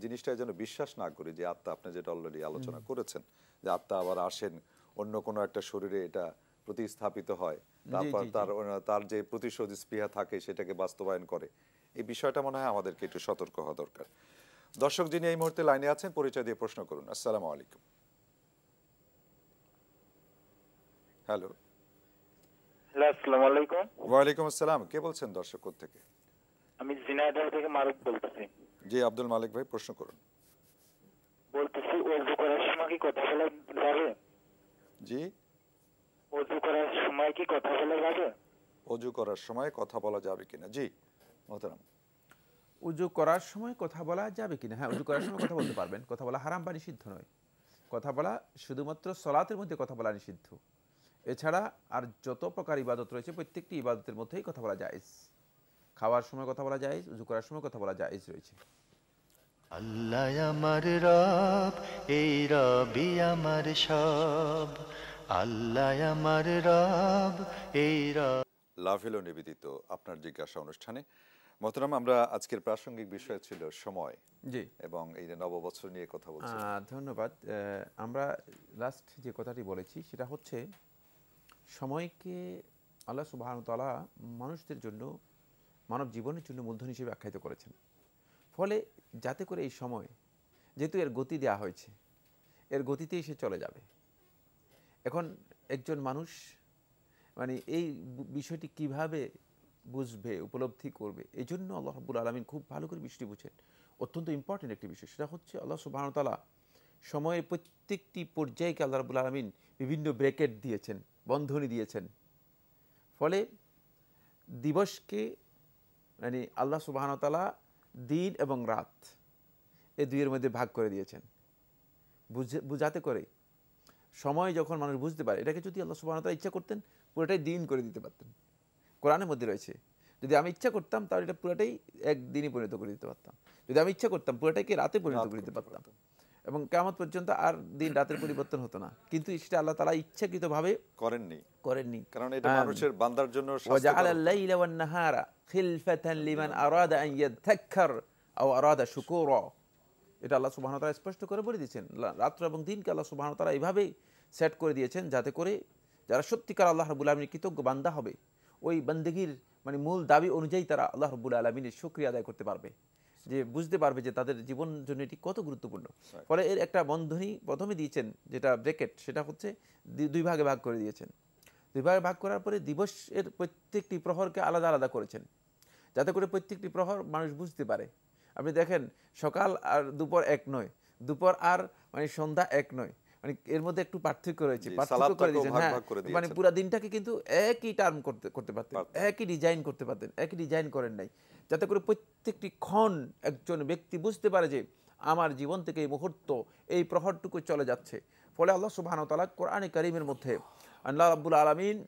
জিনিসটা যেন বিশ্বাস না করি যে আত্মা, আপনি যেটা অলরেডি আলোচনা করেছেন যে আত্মা আবার আসেন অন্য কোনো একটা শরীরে, এটা প্রতিস্থাপিত হয়, তারপর তার যে প্রতিশোধ স্পৃহা থাকে সেটাকে বাস্তবায়ন করে। এই বিষয়টা মনে হয় আমাদেরকে একটু সতর্ক হওয়া দরকার। দর্শক যিনি এই মুহূর্তে লাইনে আছেন পরিচয় দিয়ে প্রশ্ন করুন। আসসালামু আলাইকুম। হ্যালো। আসসালামু আলাইকুম। ওয়ালাইকুম আসসালাম, কে বলছেন দর্শক থেকে? আমি ঝিনাইদহ থেকে মারুফ বলতেছি। জি, আব্দুল মালিক ভাই প্রশ্ন করুন। বলতেছি ওযু করার সময় কি কথা বলা যাবে? জি, ওযু করার সময় কি কথা বলা যাবে? ওযু করার সময় কথা বলা যাবে কিনা? জি মোহতারাম। উযু করার সময় কথা বলা যাবে কিনা? হ্যাঁ, উযু করার সময় কথা বলতে পারবেন। কথা বলা হারাম বা নিষিদ্ধ নয়। কথা বলা শুধুমাত্র সলাতের মধ্যে কথা বলা নিষিদ্ধ। এছাড়া আর যত প্রকার ইবাদত রয়েছে প্রত্যেকটি ইবাদতের মধ্যেই কথা বলা জায়েজ। খাওয়ার সময় কথা বলা জায়েজ, উযু করার সময় কথা বলা জায়েজ রয়েছে। আল্লাহ আমার রব, এই রবই আমার সব। আল্লাহ আমার রব, এই রব। লাভ হলো নিবেদিত আপনার জিজ্ঞাসা অনুষ্ঠানে। মোহতারাম, আমরা আজকের প্রাসঙ্গিক বিষয় ছিল সময়, জি, এবং এই যে নববৎসর নিয়ে কথা বলছি। ধন্যবাদ। আমরা লাস্ট যে কথাটি বলেছি সেটা হচ্ছে সময়কে আল্লাহ সুবহানাহু ওয়া তাআলা মানুষদের জন্য, মানব জীবনের জন্য মূলধন হিসেবে আখ্যায়িত করেছেন। ফলে যাতে করে এই সময়, যেহেতু এর গতি দেওয়া হয়েছে, এর গতিতেই সে চলে যাবে। এখন একজন মানুষ মানে এই বিষয়টি কিভাবে বুঝবে, উপলব্ধি করবে, এই জন্য আল্লাহ রাব্বুল আলামিন খুব ভালো করে বিষয়টি বুঝেন। অত্যন্ত ইম্পর্টেন্ট একটি বিষয়, সেটা হচ্ছে আল্লাহ সুবহানাহু ওয়া তাআলা সময়ের প্রত্যেকটি পর্যায়কে আল্লাহ রাব্বুল আলামিন বিভিন্ন ব্র্যাকেট দিয়েছেন, বন্ধনী দিয়েছেন। ফলে দিবসকে মানে আল্লাহ সুবহানাহু ওয়া তাআলা দিন এবং রাত এই দুইয়ের মধ্যে ভাগ করে দিয়েছেন, বুঝাতে করে সময় যখন মানুষ বুঝতে পারে, এটাকে যদি আল্লাহ সুবহানাহু ওয়া তাআলা ইচ্ছা করতেন পুরোটাই দিন করে দিতে পারতেন। কোরআনের মধ্যে রয়েছে, যদি আমি ইচ্ছা করতাম তাহলে এটা পুরোটাই একদিনই পরিণত করে দিতে পারতাম, যদি আমি ইচ্ছা করতাম পুরোটাকে রাতে পরিণত করে দিতে পারতাম, এবং কিয়ামত পর্যন্ত আর দিন রাতের পরিবর্তন হতো না। কিন্তু সেটা আল্লাহ তাআলা ইচ্ছাকৃতভাবে করেননি, কারণ এটা মানুষের বান্দার জন্য ওয়াজাআলা আল-লাইলা ওয়ান-নাহারা খিলফাতান লিমান আরাদা আন ইয়াযাক্কার আও আরাদা শুকুরা। এটা আল্লাহ সুবহানাহু ওয়া তাআলা স্পষ্ট করে বলে দিয়েছেন, রাত্র এবং দিনকে আল্লাহ সুবহানাহু ওয়া তাআলা এইভাবে সেট করে দিয়েছেন যাতে করে যারা সত্যিকার আল্লাহ রাব্বুল আলামিনের কৃতজ্ঞ বান্দা হবে, ওই বান্দেগীর মানে মূল দাবি অনুযায়ী তারা আল্লাহ রাব্বুল আলামিনের শুকরিয়া আদায় করতে পারবে, যে বুঝতে পারবে যে তাদের জীবন জন্য এটি কত গুরুত্বপূর্ণ। ফলে এর একটা বন্ধনী প্রথমে দিয়েছেন, যেটা ব্র্যাকেট, সেটা হচ্ছে দুই ভাগে ভাগ করে দিয়েছেন। দুই ভাগে ভাগ করার পরে দিবসের প্রত্যেকটি প্রহরকে আলাদা আলাদা করেছেন, যাতে করে প্রত্যেকটি প্রহর মানুষ বুঝতে পারে। আপনি দেখেন সকাল আর দুপুর এক নয়, দুপুর আর মানে সন্ধ্যা এক নয়, মানে এর মধ্যে একটু পার্থক্য রয়েছে, পার্থক্য করে দিয়েছেন। হ্যাঁ, মানে পুরো দিনটাকে কিন্তু একই টার্ম করতে পারতেন, একই ডিজাইন করতে পারতেন, একই ডিজাইন করেন নাই, যাতে করে প্রত্যেকটি ক্ষণ একজন ব্যক্তি বুঝতে পারে যে আমার জীবন থেকে এই মুহূর্ত, এই প্রহরটুকু চলে যাচ্ছে। ফলে আল্লাহ সুবহানাহু ওয়া তাআলা কোরআনে কারীমের মধ্যে আল্লাহ রাব্বুল আলামিন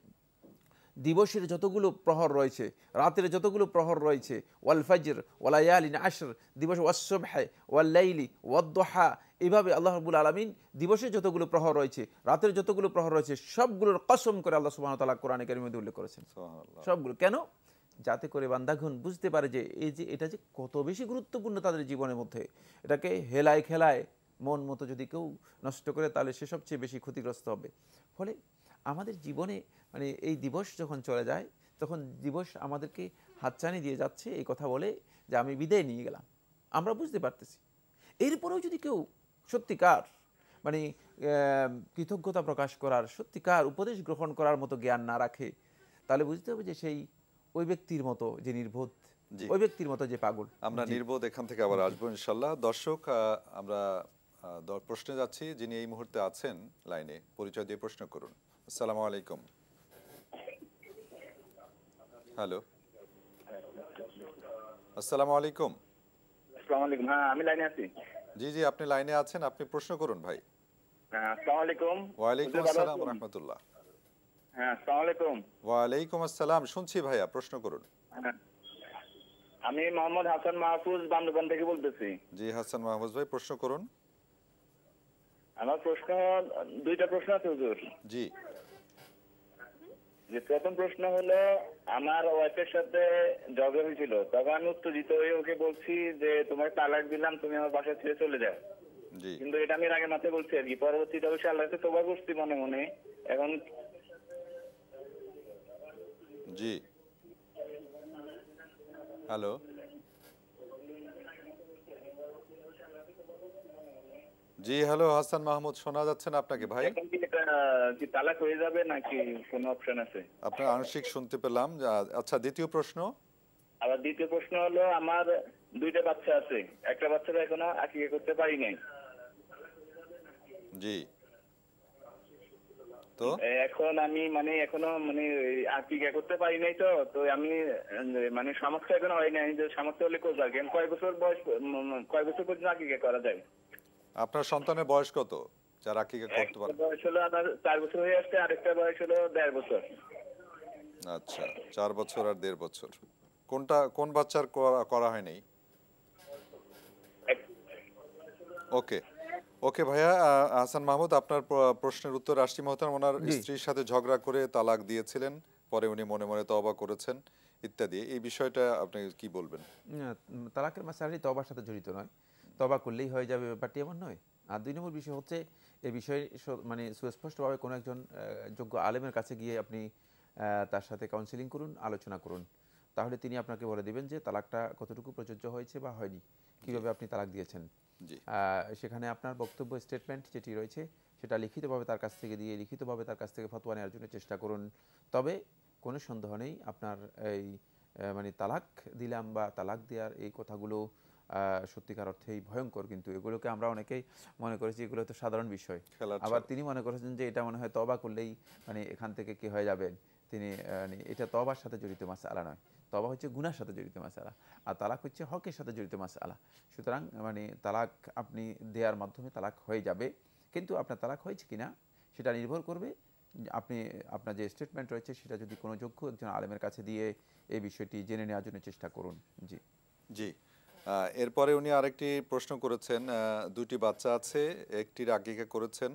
দিবসের যতগুলো প্রহর রয়েছে, রাতের যতগুলো প্রহর রয়েছে, ওয়াল ফাজর ওয়া লায়ালিন আশর, দিবস ওয়াস সুবহি ওয়াল লাইলি ওয়াদ দুহা, এইভাবে আল্লাহ রাব্বুল আলামিন দিবসের যতগুলো প্রহর রয়েছে, রাতের যতগুলো প্রহর রয়েছে, সবগুলোর কসম করে আল্লাহ সুবহানাহু ওয়া তাআলা কোরআনে কারীমে উল্লেখ করেছেন। সুবহানাল্লাহ। সবগুলো কেন? যাতে করে বান্দাগণ বুঝতে পারে যে এই যে এটা যে কত বেশি গুরুত্বপূর্ণ তাদের জীবনের মধ্যে। এটাকে হেলায় খেলায় মন মতো যদি কেউ নষ্ট করে তাহলে সে সবচেয়ে বেশি ক্ষতিগ্রস্ত হবে। ফলে আমাদের জীবনে মানে এই দিবস যখন চলে যায় তখন দিবস আমাদেরকে হাতছানি দিয়ে যাচ্ছে এই কথা বলে যে আমি বিদায় নিয়ে গেলাম, আমরা বুঝতে পারতেছি। এরপরেও যদি কেউ সত্যিকার মানে কৃতজ্ঞতা প্রকাশ করার, সত্যিকার উপদেশ গ্রহণ করার মতো জ্ঞান না রাখে, তাহলে বুঝতে হবে যে সেই ওই ব্যক্তির মতো যে নির্বোধ, ওই ব্যক্তির মতো যে পাগল। আমরা নির্বোধ এখান থেকে আবার আসবো ইনশাল্লাহ। দর্শক, আমরা প্রশ্নে যাচ্ছি। যিনি এই মুহূর্তে আছেন লাইনে, পরিচয় দিয়ে প্রশ্ন করুন। আসসালামু আলাইকুম। হ্যালো, আসসালামু আলাইকুম। আসসালামু আলাইকুম। হ্যাঁ, আমি লাইনে আছি। জি জি, আপনি লাইনে আছেন, আপনি প্রশ্ন করুন ভাই। আসসালামু আলাইকুম। ওয়ালাইকুম আসসালাম ওয়া রাহমাতুল্লাহ। হ্যাঁ, আসসালামু আলাইকুম। ওয়ালাইকুম আসসালাম, শুনছি ভাইয়া, প্রশ্ন করুন। আমি মোহাম্মদ হাসান মাহফুজ বান্দরবান থেকে বলতেছি। জি হাসান মাহফুজ ভাই, প্রশ্ন করুন। আমার প্রশ্ন, দুইটা প্রশ্ন আছে হুজুর। জি। যে প্রথম প্রশ্ন হলো, আমার ওয়াইফের সাথে ঝগড়া হয়েছিল, তখন আমি উত্তেজিত হয়ে ওকে বলছি যে তোমার তালাক দিলাম, তুমি আমার বাসা ছেড়ে চলে যাও। জি। কিন্তু এটা আমি আগে মাথায় বলছি আর কি, পরবর্তীতে অবশ্যই আল্লাহকে তওবা করছি মনে মনে। এখন জি, হ্যালো, জি হ্যালো হাসান মাহমুদ, শোনা যাচ্ছে না আপনাকে ভাই? এখন কি এটা কি তালাক হয়ে যাবে নাকি কোনো অপশন আছে? আপনার আংশিক শুনতে পেলাম। আচ্ছা, দ্বিতীয় প্রশ্ন। আবার দ্বিতীয় প্রশ্ন হলো, আমার দুইটা বাচ্চা আছে, একটা বাচ্চাটা এখনো আকিকা করতে পারি নাই। জি। তো এখন আমি মানে এখনো মানে আকিকা করতে পারি নাই, তো আমি মানে সামর্থ্য এখনো হয় নাই, যে সামর্থ্য হলে কোথাও যাবে। কয় বছর বয়স, কয় বছর পর্যন্ত আকিকা করা যায়? আপনার সন্তানের বয়স কত যার আকিকা করতে পারে? বয়স হলো আমার 4 বছর হয়ে আসছে, আরেকটা বয়স হলো 1.5 বছর। আচ্ছা, 4 বছর আর 1.5 বছর। কোন বাচ্চার করা হয়নি? ওকে ওকে ভাইয়া। হাসান মাহমুদ, আপনার প্রশ্নের উত্তর আসছি মহতারাম। ওনার স্ত্রীর সাথে ঝগড়া করে তালাক দিয়েছিলেন, পরে উনি মনে মনে তওবা করেছেন ইত্যাদি, এই বিষয়টা আপনি কি বলবেন? তালাকের মাসালাটি তওবার সাথে জড়িত নয়, তওবা করলেই হয়ে যাবে ব্যাপারটি এমন নয়। আর 2 নম্বর বিষয় হচ্ছে, এই বিষয়ে মানে সুস্পষ্টভাবে কোনো একজন যোগ্য আলেমের কাছে গিয়ে আপনি তার সাথে কাউন্সিলিং করুন, আলোচনা করুন, তাহলে তিনি আপনাকে বলে দিবেন যে তালাকটা কতটুকু প্রযোজ্য হয়েছে বা হয়নি, কীভাবে আপনি তালাক দিয়েছেন। সেখানে আপনার বক্তব্য স্টেটমেন্ট যেটি রয়েছে সেটা লিখিতভাবে তার কাছ থেকে দিয়ে লিখিতভাবে তার কাছ থেকে ফতোয়া নেওয়ার জন্য চেষ্টা করুন। তবে কোনো সন্দেহ নেই আপনার এই মানে তালাক দিলাম বা তালাক দেওয়ার এই কথাগুলো সত্যিকার অর্থেই ভয়ঙ্কর, কিন্তু এগুলোকে আমরা অনেকেই মনে করেছি এগুলো তো সাধারণ বিষয়। আবার তিনি মনে করেছেন যে এটা মনে হয় তওবা করলেই মানে এখান থেকে কি হয়ে যাবেন তিনি, এটা তওবার সাথে জড়িত মাসআলা নয়। তওবা হচ্ছে গুনার সাথে জড়িত মাসআলা, আর তালাক হচ্ছে হকের সাথে জড়িত মাসআলা। সুতরাং মানে তালাক আপনি দেওয়ার মাধ্যমে তালাক হয়ে যাবে, কিন্তু আপনার তালাক হয়েছে কিনা সেটা নির্ভর করবে আপনি আপনার যে স্টেটমেন্ট রয়েছে সেটা যদি কোনো যোগ্য একজন আলেমের কাছে দিয়ে এই বিষয়টি জেনে নেওয়ার জন্য চেষ্টা করুন। জি জি, এরপরে উনি আরেকটি প্রশ্ন করেছেন, দুটি বাচ্চা আছে, একটির আকিকা করেছেন,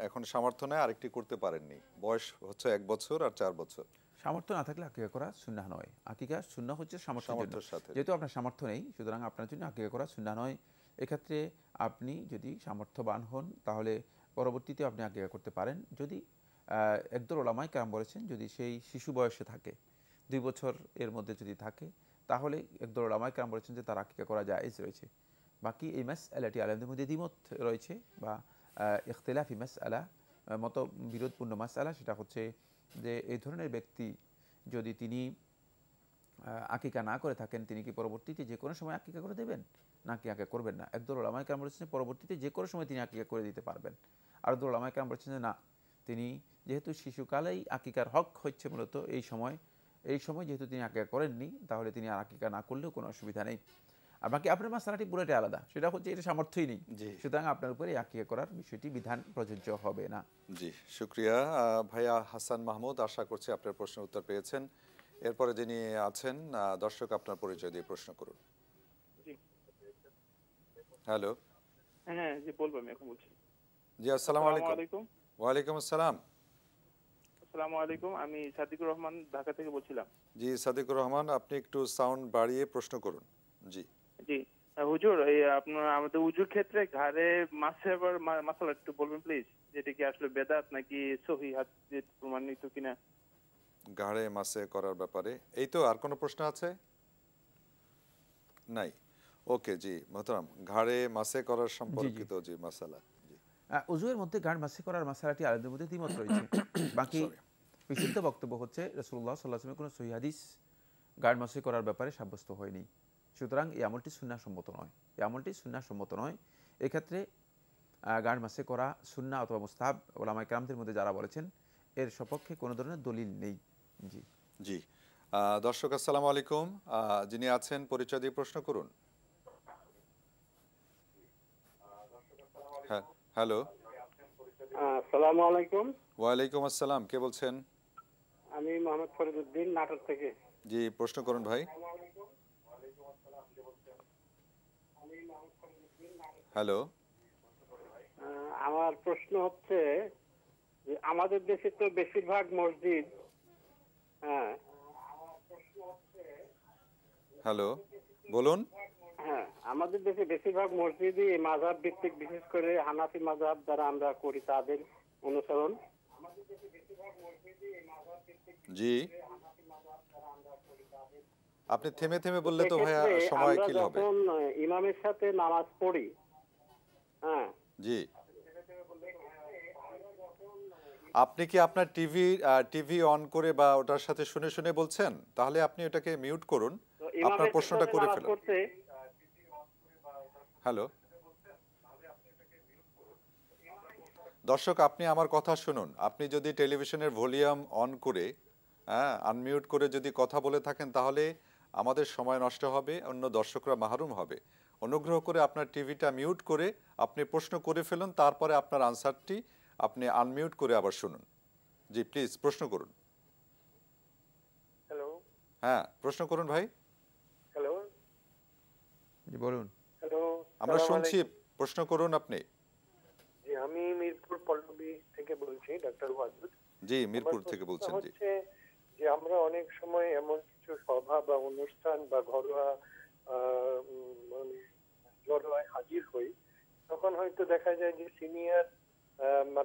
এখন সামর্থ্য নেই, আরেকটি করতে পারেননি, বয়স হচ্ছে 1 বছর আর 4 বছর। সামর্থ্য না থাকলে আকিকা করা সুন্নাহ নয়। আকিকা সুন্নাহ হচ্ছে সামর্থ্যের সাথে। যেহেতু আপনার সামর্থ্য নেই, সুতরাং আপনার জন্য আকিকা করা সুন্নাহ নয়। এক্ষেত্রে আপনি যদি সামর্থ্যবান হন তাহলে পরবর্তীতে আপনি আকিকা করতে পারেন। যদি একদল ওলামায়ে কেরাম বলেছেন যদি সেই শিশু বয়সে থাকে, 2 বছর এর মধ্যে যদি থাকে, তাহলে একদল ওলামায়ে কেরাম বলেছেন যে তার আকিকা করা জায়েজ রয়েছে। বাকি এই মাসআলাটি আলেমদের মধ্যে দ্বিমত রয়েছে বা ইখতিলাফি মাসআলা, মত বিরোধপূর্ণ মাসআলা, সেটা হচ্ছে যে এই ধরনের ব্যক্তি যদি তিনি আকিকা না করে থাকেন, তিনি কি পরবর্তীতে যে কোনো সময় আকিকা করে দেবেন না কি আকিকা করবেন না? একদল ওলামায়ে কেরাম বলেছেন পরবর্তীতে যে কোনো সময় তিনি আকিকা করে দিতে পারবেন। আর একদল ওলামায়ে কেরাম বলেছেন যে না, তিনি যেহেতু শিশুকালেই আকিকার হক হচ্ছে মূলত এই সময় যেহেতু তিনি আকিকা করেননি, তাহলে তিনি আর আকিকা না করলেও কোনো অসুবিধা নেই। আর বাকি আপনার মাসআলাটি পুরোটাই আলাদা, সেটা হচ্ছে এটা সামর্থ্যই নেই, সুতরাং আপনার উপরে আকিকা করার বিষয়টি বিধান প্রযোজ্য হবে না। জি, শুকরিয়া ভাইয়া হাসান মাহমুদ, আশা করছি আপনার প্রশ্নের উত্তর পেয়েছেন। এরপরে যিনি আছেন দর্শক, আপনার পরিচয় দিয়ে প্রশ্ন করুন। হ্যালো। হ্যাঁ জি, বলবো, আমি এখন বলছি। জি, আসসালামু আলাইকুম। ওয়ালাইকুম আসসালাম। আসসালামু আলাইকুম, আমি সাদিকুর রহমান ঢাকা থেকে বলছিলাম। জি সাদিকুর রহমান, আপনি একটু সাউন্ড বাড়িয়ে প্রশ্ন করুন। জি জি হুজুর, এই আপনার আমাদের উজুর ক্ষেত্রে ঘাড়ে মাসেবার মাসালা একটু বলবেন প্লিজ, যেটা কি আসলে বেদাত নাকি সহিহ হাদিস প্রমাণিত কিনা? ঘাড়ে মাসে করার ব্যাপারে এই তো, আর কোনো প্রশ্ন আছে? নাই। ওকে জি মোহতারাম, ঘাড়ে মাসে করার সম্পর্কিত জি মাসালা। উজুয়ের মধ্যে ঘাড় মাসে করার মাসালাটি আলেমদের মধ্যে দ্বিমত রয়েছে। বাকি বিশুদ্ধ বক্তব্য হচ্ছে রাসূলুল্লাহ সাল্লাল্লাহু আলাইহি ওয়াসাল্লামের কোনো সহিহ হাদিস ঘাড় মাসে করার ব্যাপারে সাব্যস্ত হয়নি। সুতরাং এই আমলটি সুন্নাহসম্মত নয়। এক্ষেত্রে ঘাড় মাসে করা সুন্নাহ অথবা মুস্তাহাব ওলামায়ে কেরামদের মধ্যে যারা বলেছেন এর সপক্ষে কোনো ধরনের দলিল নেই। জি জি, দর্শক আসসালামু আলাইকুম, যিনি আছেন পরিচয় দিয়ে প্রশ্ন করুন। হ্যালো। আসসালামু আলাইকুম। ওয়ালাইকুম আসসালাম, কে বলছেন? আমি মোহাম্মদ ফরিদউদ্দিন, নাটোর থেকে। জি প্রশ্ন করুন ভাই। হ্যালো। আমার প্রশ্ন হচ্ছে যে আমাদের দেশে তো বেশিরভাগ মসজিদ, হ্যাঁ হ্যালো বলুন। হ্যাঁ, আমাদের দেশে বেশিরভাগ মসজিদই মাযহাব ভিত্তিক, বিশেষ করে হানাফি মাযহাব দ্বারা আমরা করি তাদের অনুসরণ। জি, আপনি থেমে থেমে বললে তো ভাইয়া সময় কি হবে? যখন ইমামের সাথে নামাজ পড়ি, হ্যাঁ জি, আপনি কি আপনার টিভি অন করে বা ওটার সাথে শুনে শুনে বলছেন? তাহলে আপনি ওটাকে মিউট করুন, আপনার প্রশ্নটা করে ফেলুন। হ্যালো দর্শক, আপনি আমার কথা শুনুন। আপনি যদি টেলিভিশনের ভলিউম অন করে আনমিউট করে যদি কথা বলে থাকেন তাহলে আমাদের সময় নষ্ট হবে, অন্য দর্শকরা মাহরুম হবে। অনুগ্রহ করে আপনার টিভিটা মিউট করে আপনি প্রশ্ন করে ফেলুন, তারপরে আপনার আনসারটি আপনি আনমিউট করে আবার শুনুন। জি প্লিজ প্রশ্ন করুন। হ্যালো। হ্যাঁ প্রশ্ন করুন ভাই। হ্যালো জি বলুন। হ্যালো, আমরা শুনছি, প্রশ্ন করুন আপনি। জি, আমি মিরপুর পল্লবী থেকে বলছি, ডক্টর ওয়াজুদ। জি মিরপুর থেকে বলছেন। জি, যে আমরা অনেক সময় এমন কিছু সভা বা অনুষ্ঠান বা ঘরোয়া জড়োয়ায় হাজির হই, তখন হয়তো দেখা যায় যে সিনিয়র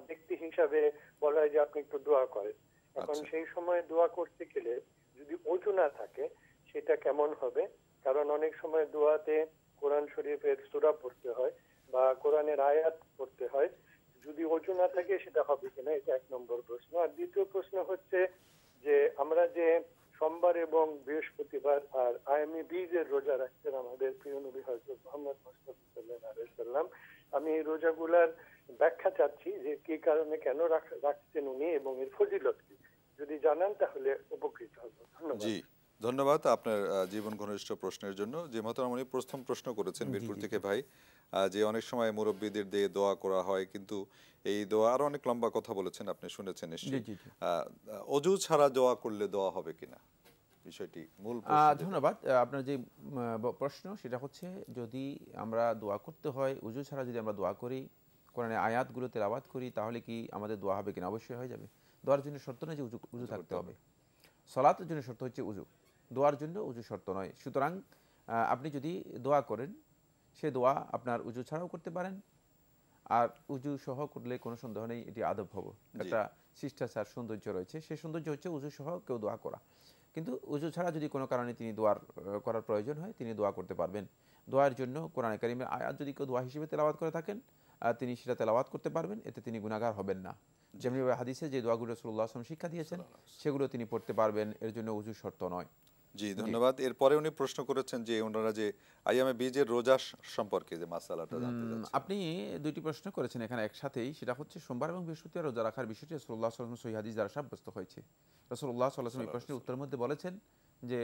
ব্যক্তি হিসাবে বলা হয় যে আপনি একটু দোয়া করেন। এখন সেই সময় দোয়া করতে গেলে যদি ওযু না থাকে সেটা কেমন হবে? কারণ অনেক সময় দোয়াতে কোরআন শরীফের সূরা পড়তে হয় বা কোরআনের আয়াত পড়তে হয়, যদি ওযু না থাকে সেটা হবে কিনা, এটা 1 নম্বর প্রশ্ন। আর দ্বিতীয় প্রশ্ন হচ্ছে যে আমরা যে সোমবার এবং বৃহস্পতিবার আর আয়ামী বীজের রোজা রাখতেন আমাদের প্রিয় নবী হযরত মুহাম্মদ মুস্তাফা সাল্লাল্লাহু আলাইহি ওয়াসাল্লাম, আমি এই রোজাগুলার ব্যাখ্যা চাচ্ছি যে কি কারণে কেন রাখতেন উনি এবং এর ফজিলত কি, যদি জানান তাহলে উপকৃত হব। ধন্যবাদ। জি ধন্যবাদ আপনার জীবন ঘনিষ্ঠ প্রশ্নের জন্য। যে মহতারাম উনি প্রথম প্রশ্ন করেছেন মিরপুর থেকে ভাই, যে অনেক সময় মুরব্বীদের দিয়ে দোয়া করা হয়, কিন্তু এই দোয়া আরো অনেক লম্বা কথা বলেছেন, আপনি শুনেছেন নিশ্চয়ই। অজু ছাড়া দোয়া করলে দোয়া হবে কিনা বিষয়টি মূল প্রশ্ন। ধন্যবাদ। আপনার যে প্রশ্ন সেটা হচ্ছে, যদি আমরা দোয়া করতে হয় উজু ছাড়া যদি আমরা দোয়া করি, কোরআনের আয়াতগুলো তেলাওয়াত করি, তাহলে কি আমাদের দোয়া হবে কিনা? অবশ্যই হয়ে যাবে। দোয়ার জন্য শর্ত নয় যে উজু থাকতে হবে। সালাতের জন্য শর্ত হচ্ছে উজু, দোয়ার জন্য উজু শর্ত নয়। সুতরাং আপনি যদি দোয়া করেন, সে দোয়া আপনার উজু ছাড়াও করতে পারেন, আর উজু সহ করলে কোনো সন্দেহ নেই এটি আদব হব, একটা শিষ্টাচার সৌন্দর্য রয়েছে। সেই সৌন্দর্য হচ্ছে উজু সহ কেউ দোয়া করা। কিন্তু উজু ছাড়া যদি কোনো কারণে তিনি দোয়ার করার প্রয়োজন হয়, তিনি দোয়া করতে পারবেন। দোয়ার জন্য কোরআনে কারিমের আয়াত যদি কেউ দোয়া হিসেবে তেলাওয়াত করে থাকেন, তিনি সেটা তেলাওয়াত করতে পারবেন, এতে তিনি গুনাহগার হবেন না। যেমনিভাবে হাদিসে যে দোয়াগুলো রাসূলুল্লাহ সাল্লাল্লাহু আলাইহি ওয়াসাল্লাম শিক্ষা দিয়েছেন, সেগুলো তিনি পড়তে পারবেন, এর জন্য উজু শর্ত নয়। জি, ধন্যবাদ। এরপরে উনি প্রশ্ন করেছেন যে ওনারা যে আইয়ামে বীজের রোজা সম্পর্কে যে মাসালাটা জানতে চাচ্ছেন। আপনি দুইটি প্রশ্ন করেছেন এখানে একসাথেই। সেটা হচ্ছে সোমবার এবং বৃহস্পতিবার রোজা রাখার বিষয়টি রাসূলুল্লাহ সাল্লাল্লাহু আলাইহি ওয়াসাল্লাম সহিহ হাদিস দ্বারা সাব্যস্ত হয়েছে। রাসূলুল্লাহ সাল্লাল্লাহু আলাইহি ওয়াসাল্লাম এই প্রশ্নের উত্তরের মধ্যে বলেছেন যে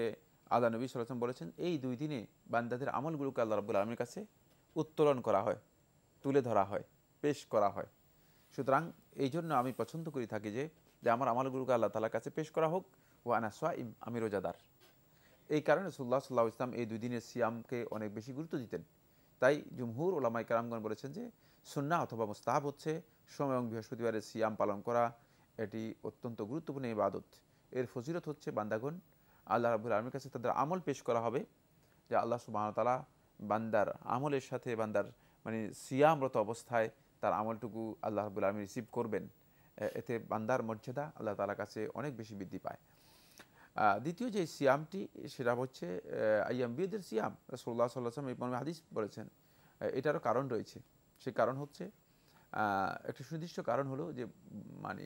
আল্লাহ নবী সাল্লাল্লাহু আলাইহি ওয়াসাল্লাম বলেছেন, এই দুই দিনে বান্দাদের আমলগুলোকে আল্লাহ রাব্বুল আলামিনের কাছে উত্তোলন করা হয়, তুলে ধরা হয়, পেশ করা হয়। সুতরাং এই জন্য আমি পছন্দ করি থাকি যে আমার আমলগুলোকে আল্লাহ তাআলার কাছে পেশ করা হোক, ওয়া আনা সাইম, আমি রোজাদার। এই কারণে রাসূলুল্লাহ সাল্লাল্লাহু আলাইহি ওয়াসাল্লাম এই দুই দিনের সিয়ামকে অনেক বেশি গুরুত্ব দিতেন। তাই জুমহুর উলামায়ে কেরামগণ বলেছেন যে সুন্নাহ অথবা মুস্তাহাব হচ্ছে সোম এবং বৃহস্পতিবারের সিয়াম পালন করা। এটি অত্যন্ত গুরুত্বপূর্ণ ইবাদত। এর ফজিলত হচ্ছে বান্দাগণ আল্লাহ রাব্বুল আলামিনের কাছে তাদের আমল পেশ করা হবে, যে আল্লাহ সুবহানাহু ওয়া তাআলা বান্দার আমলের সাথে বান্দার মানে সিয়ামরত অবস্থায় তার আমলটুকু আল্লাহ রাব্বুল আলামিন রিসিভ করবেন। এতে বান্দার মর্যাদা আল্লাহ তাআলার কাছে অনেক বেশি বৃদ্ধি পায়। দ্বিতীয় যে সিয়ামটি, সেটা হচ্ছে আইয়াম বীজের সিয়াম। রাসূলুল্লাহ সাল্লাল্লাহু আলাইহি ওয়াসাল্লাম এই মর্মে হাদিস বলেছেন। এটারও কারণ রয়েছে। সেই কারণ হচ্ছে একটা সুনির্দিষ্ট কারণ হলো যে মানে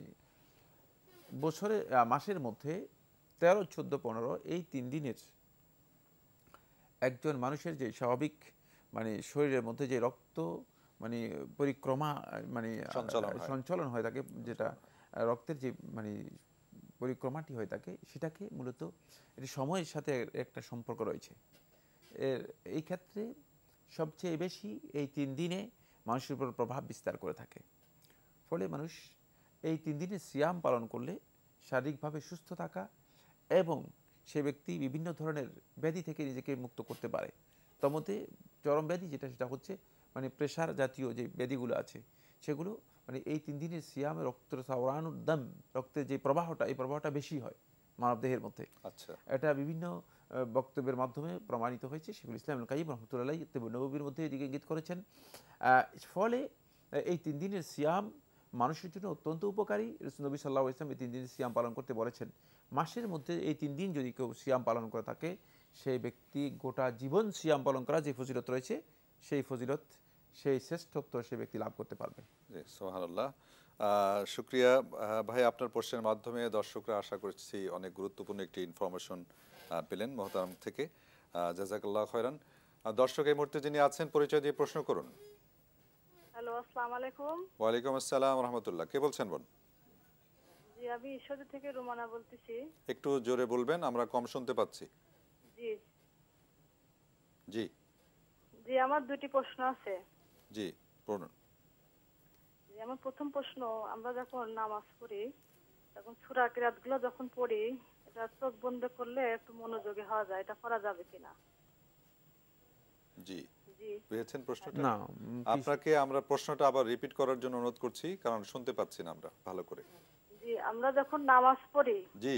বছরে মাসের মধ্যে 13, 14, 15 এই 3 দিনের একজন মানুষের যে স্বাভাবিক মানে শরীরের মধ্যে যে রক্ত মানে পরিক্রমা মানে সঞ্চালন হয়ে থাকে, যেটা রক্তের যে মানে পরিক্রমাটি হয়ে থাকে, সেটাকে মূলত এটি সময়ের সাথে একটা সম্পর্ক রয়েছে। এই ক্ষেত্রে সবচেয়ে বেশি এই 3 দিনে মানুষের উপর প্রভাব বিস্তার করে থাকে। ফলে মানুষ এই 3 দিনে সিয়াম পালন করলে শারীরিকভাবে সুস্থ থাকা এবং সে ব্যক্তি বিভিন্ন ধরনের ব্যাধি থেকে নিজেকে মুক্ত করতে পারে। তার মধ্যে চরম ব্যাধি যেটা হচ্ছে মানে প্রেশার জাতীয় যে ব্যাধিগুলো আছে, সেগুলো মানে এই 3 দিনের সিয়ামে রক্তের যে প্রবাহটা, এই প্রবাহটা বেশি হয় মানবদেহের মধ্যে। আচ্ছা, এটা বিভিন্ন বক্তব্যের মাধ্যমে প্রমাণিত হয়েছে। শেখুল ইসলাম ইবনে কাইয়িম রাহমাতুল্লাহি আলাইহি তিব্বুন নববীর মধ্যে এদিকে ইঙ্গিত করেছেন। ফলে এই 3 দিনের সিয়াম মানুষের জন্য অত্যন্ত উপকারী। নবী সাল্লাল্লাহু আলাইহি ওয়াসাল্লাম এই 3 দিনের সিয়াম পালন করতে বলেছেন। মাসের মধ্যে এই 3 দিন যদি কেউ সিয়াম পালন করে থাকে, সেই ব্যক্তি গোটা জীবন সিয়াম পালন করা যে ফজিলত রয়েছে, সেই ফজিলত, সেই শ্রেষ্ঠত্ব সে ব্যক্তি লাভ করতে পারবে। সুবহানাল্লাহ। শুকরিয়া ভাই, আপনার প্রশ্নের মাধ্যমে দর্শকরা আশা করছি অনেক গুরুত্বপূর্ণ একটি ইনফরমেশন পেলেন মহতারাম থেকে। জাযাকাল্লাহু খায়রান। দর্শক এই মুহূর্তে যিনি আছেন পরিচয় দিয়ে প্রশ্ন করুন। হ্যালো, আসসালামু আলাইকুম। ওয়ালাইকুম আসসালাম ওয়া রাহমাতুল্লাহ। কে বলছেন বোন? জি, আমি ঈশ্বরদী থেকে রুমানা বলতেছি। একটু জোরে বলবেন, আমরা কম শুনতে পাচ্ছি। জি জি জি, আমার দুটি প্রশ্ন আছে। জি, পড়ুন। আমার প্রথম প্রশ্ন, আমরা যখন নামাজ পড়ি তখন সূরা কিরাতগুলো যখন পড়ি, এটা চোখ বন্ধ করলে একটু মনোযোগী হওয়া যায়, এটা করা যাবে কিনা? জি জি, বুঝেছেন প্রশ্নটা? না, আপনাকে আমরা প্রশ্নটা আবার রিপিট করার জন্য অনুরোধ করছি, কারণ শুনতে পাচ্ছি না আমরা ভালো করে। জি, আমরা যখন নামাজ পড়ি, জি,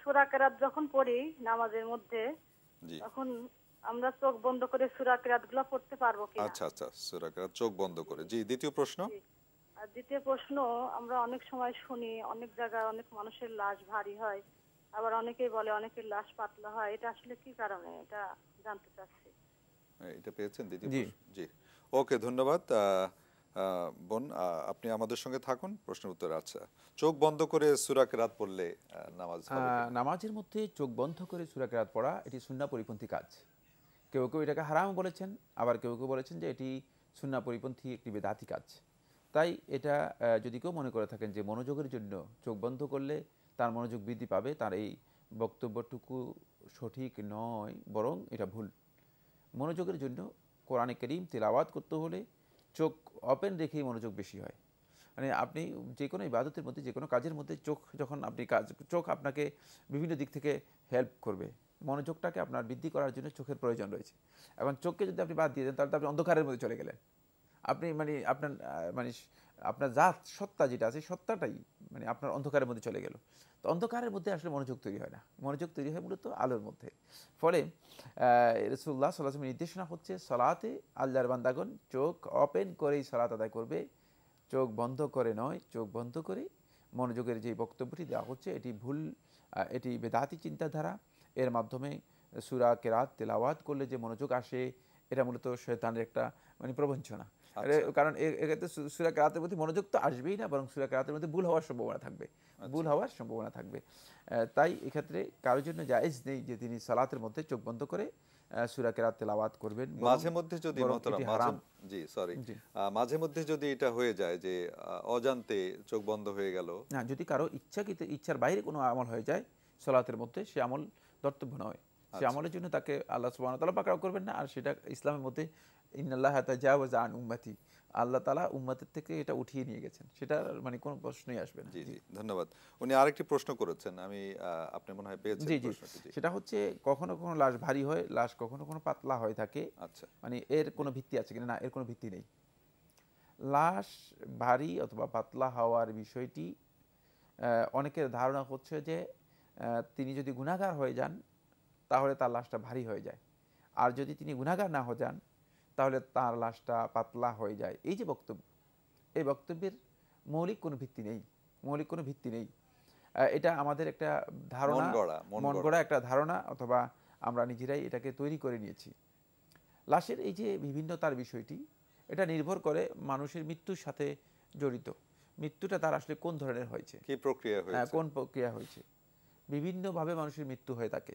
সূরা কিরাত যখন পড়ি নামাজের মধ্যে, জি, তখন আমরা চোখ বন্ধ করে সূরা কিরাতগুলো পড়তে পারবো কিনা? আচ্ছা আচ্ছা, সূরা কিরাত চোখ বন্ধ করে। জি, দ্বিতীয় প্রশ্ন। আর দ্বিতীয় প্রশ্ন, আমরা অনেক সময় শুনি অনেক জায়গায় অনেক মানুষের লাশ ভারী হয়, আবার অনেকেই বলে অনেকের লাশ পাতলা হয়, এটা আসলে কি কারণে, এটা জানতে চাচ্ছি। এটা পেয়েছেন দ্বিতীয় প্রশ্ন? জি, ওকে, ধন্যবাদ বোন, আপনি আমাদের সঙ্গে থাকুন, প্রশ্নের উত্তর। আচ্ছা, চোখ বন্ধ করে সূরা কিরাত পড়লে নামাজ হবে কিনা? নামাজের মধ্যে চোখ বন্ধ করে সূরা কিরাত পড়া এটি সুন্নাহ পরিপন্থী কাজ। কেউ কেউ এটাকে হারাম বলেছেন, আবার কেউ কেউ বলেছেন যে এটি সুন্নাহ পরিপন্থী একটি বেদাতি কাজ। তাই এটা যদি কেউ মনে করে থাকেন যে মনোযোগের জন্য চোখ বন্ধ করলে তার মনোযোগ বৃদ্ধি পাবে, তার এই বক্তব্যটুকু সঠিক নয়, বরং এটা ভুল। মনোযোগের জন্য কোরআনে কারীম তিলাওয়াত করতে হলে চোখ ওপেন রেখেই মনোযোগ বেশি হয়। মানে আপনি যে কোনো ইবাদতের মধ্যে, যে কোনো কাজের মধ্যে চোখ যখন আপনি চোখ আপনাকে বিভিন্ন দিক থেকে হেল্প করবে। মনোযোগটাকে আপনার বৃদ্ধি করার জন্য চোখের প্রয়োজন রয়েছে। এখন চোখকে যদি আপনি বাদ দিয়ে দেন তাহলে তো আপনি অন্ধকারের মধ্যে চলে গেলেন। আপনি আপনার জাত সত্তা যেটা আছে, সত্তাটাই আপনার অন্ধকারের মধ্যে চলে গেল। তো অন্ধকারের মধ্যে আসলে মনোযোগ তৈরি হয় না, মনোযোগ তৈরি হয় মূলত আলোর মধ্যে। ফলে রাসূলুল্লাহ সাল্লাল্লাহু আলাইহি ওয়াসাল্লামের নির্দেশনা হচ্ছে সালাতে আল্লাহর বান্দাগণ চোখ ওপেন করেই সালাত আদায় করবে, চোখ বন্ধ করে নয়। চোখ বন্ধ করে মনোযোগের যে বক্তব্যটি দেওয়া হচ্ছে এটি ভুল, এটি বেদাতি চিন্তাধারা। এর মাধ্যমে সূরা কেরাত তেলাওয়াত করলে যে মনোযোগ আসে এটা মূলত শয়তানের একটা প্রবঞ্চনা। কারণ এক্ষেত্রে সূরা কেরাতের মধ্যে মনোযোগ তো আসবেই না, বরং সূরা কেরাতের মধ্যে ভুল হওয়ার সম্ভাবনা থাকবে। তাই এক্ষেত্রে কারোর জন্য জায়েজ নেই যে তিনি সালাতের মধ্যে চোখ বন্ধ করে সূরা কেরাত তেলাওয়াত করবেন। মাঝে মধ্যে যদি মাঝে মধ্যে যদি এটা হয়ে যায় যে অজান্তে চোখ বন্ধ হয়ে গেল, না, যদি কারো ইচ্ছার বাইরে কোনো আমল হয়ে যায় সালাতের মধ্যে, সে আমল ধর্তব্য নয়। সে আমলের জন্য তাকে আল্লাহ সুবহানাহু ওয়া তাআলা পাকড়াও করবেন না। আর সেটা ইসলামের মধ্যে ইন্নাল্লাহা তাজাওয়াজা আন উম্মতি, আল্লাহ তাআলা উম্মতের থেকে এটা উঠিয়ে নিয়ে গেছেন, সেটা কোনো প্রশ্নই আসবে না। জি জি, ধন্যবাদ। উনি আরেকটি প্রশ্ন করেছেন, আমি আপনি মনে হয় পেয়েছেন প্রশ্নটি। সেটা হচ্ছে কখনো কখনো লাশ ভারী হয়, লাশ কখনো কখনো পাতলা হয়ে থাকে। আচ্ছা, এর কোনো ভিত্তি আছে কিনা? না, এর কোনো ভিত্তি নেই। লাশ ভারী অথবা পাতলা হওয়ার বিষয়টি অনেকের ধারণা হচ্ছে যে তিনি যদি গুনাহগার হয়ে যান তাহলে তার লাশটা ভারী হয়ে যায়, আর যদি তিনি গুনাহগার না হয়ে যান তাহলে তার লাশটা পাতলা হয়ে যায়। এই যে বক্তব্য, এই বক্তব্যের মৌলিক কোনো ভিত্তি নেই। এটা আমাদের একটা ধারণা, মন গড়া একটা ধারণা, অথবা আমরা নিজেরাই এটাকে তৈরি করে নিয়েছি। লাশের এই যে বিভিন্নতার বিষয়টি, এটা নির্ভর করে মানুষের মৃত্যুর সাথে জড়িত। মৃত্যুটা তার আসলে কোন ধরনের হয়েছে, কোন প্রক্রিয়া হয়েছে। বিভিন্নভাবে মানুষের মৃত্যু হয়ে থাকে।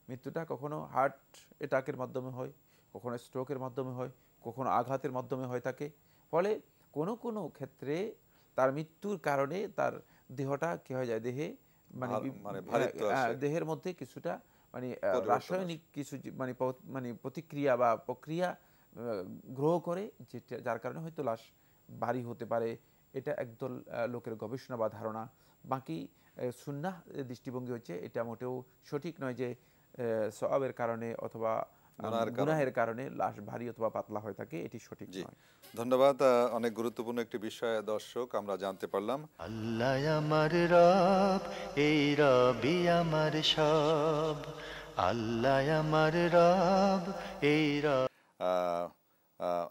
মৃত্যুটা কখনো হার্ট অ্যাটাকের মাধ্যমে হয়, কখনো স্ট্রোকের মাধ্যমে হয়, কখনো আঘাতের মাধ্যমে হয়ে থাকে। ফলে কোনো কোনো ক্ষেত্রে তার মৃত্যুর কারণে তার দেহটা কি হয়ে যায়, দেহের মধ্যে কিছুটা রাসায়নিক কিছু প্রতিক্রিয়া বা প্রক্রিয়া গ্রহ করে, যেটা যার কারণে হয়তো লাশ ভারী হতে পারে। এটা একদল লোকের গবেষণা বা ধারণা। বাকি সুন্নাহ দৃষ্টিভঙ্গি হচ্ছে এটা মোটেও সঠিক নয় যে সওয়াবের কারণে অথবা গুনাহের কারণে লাশ ভারী অথবা পাতলা হয়ে থাকে, এটি সঠিক নয়। ধন্যবাদ। অনেক গুরুত্বপূর্ণ একটি বিষয় দর্শক আমরা জানতে পারলাম। আল্লাহ আমার রব, এই রবই আমার সব। আল্লাহ আমার রব, এই রব।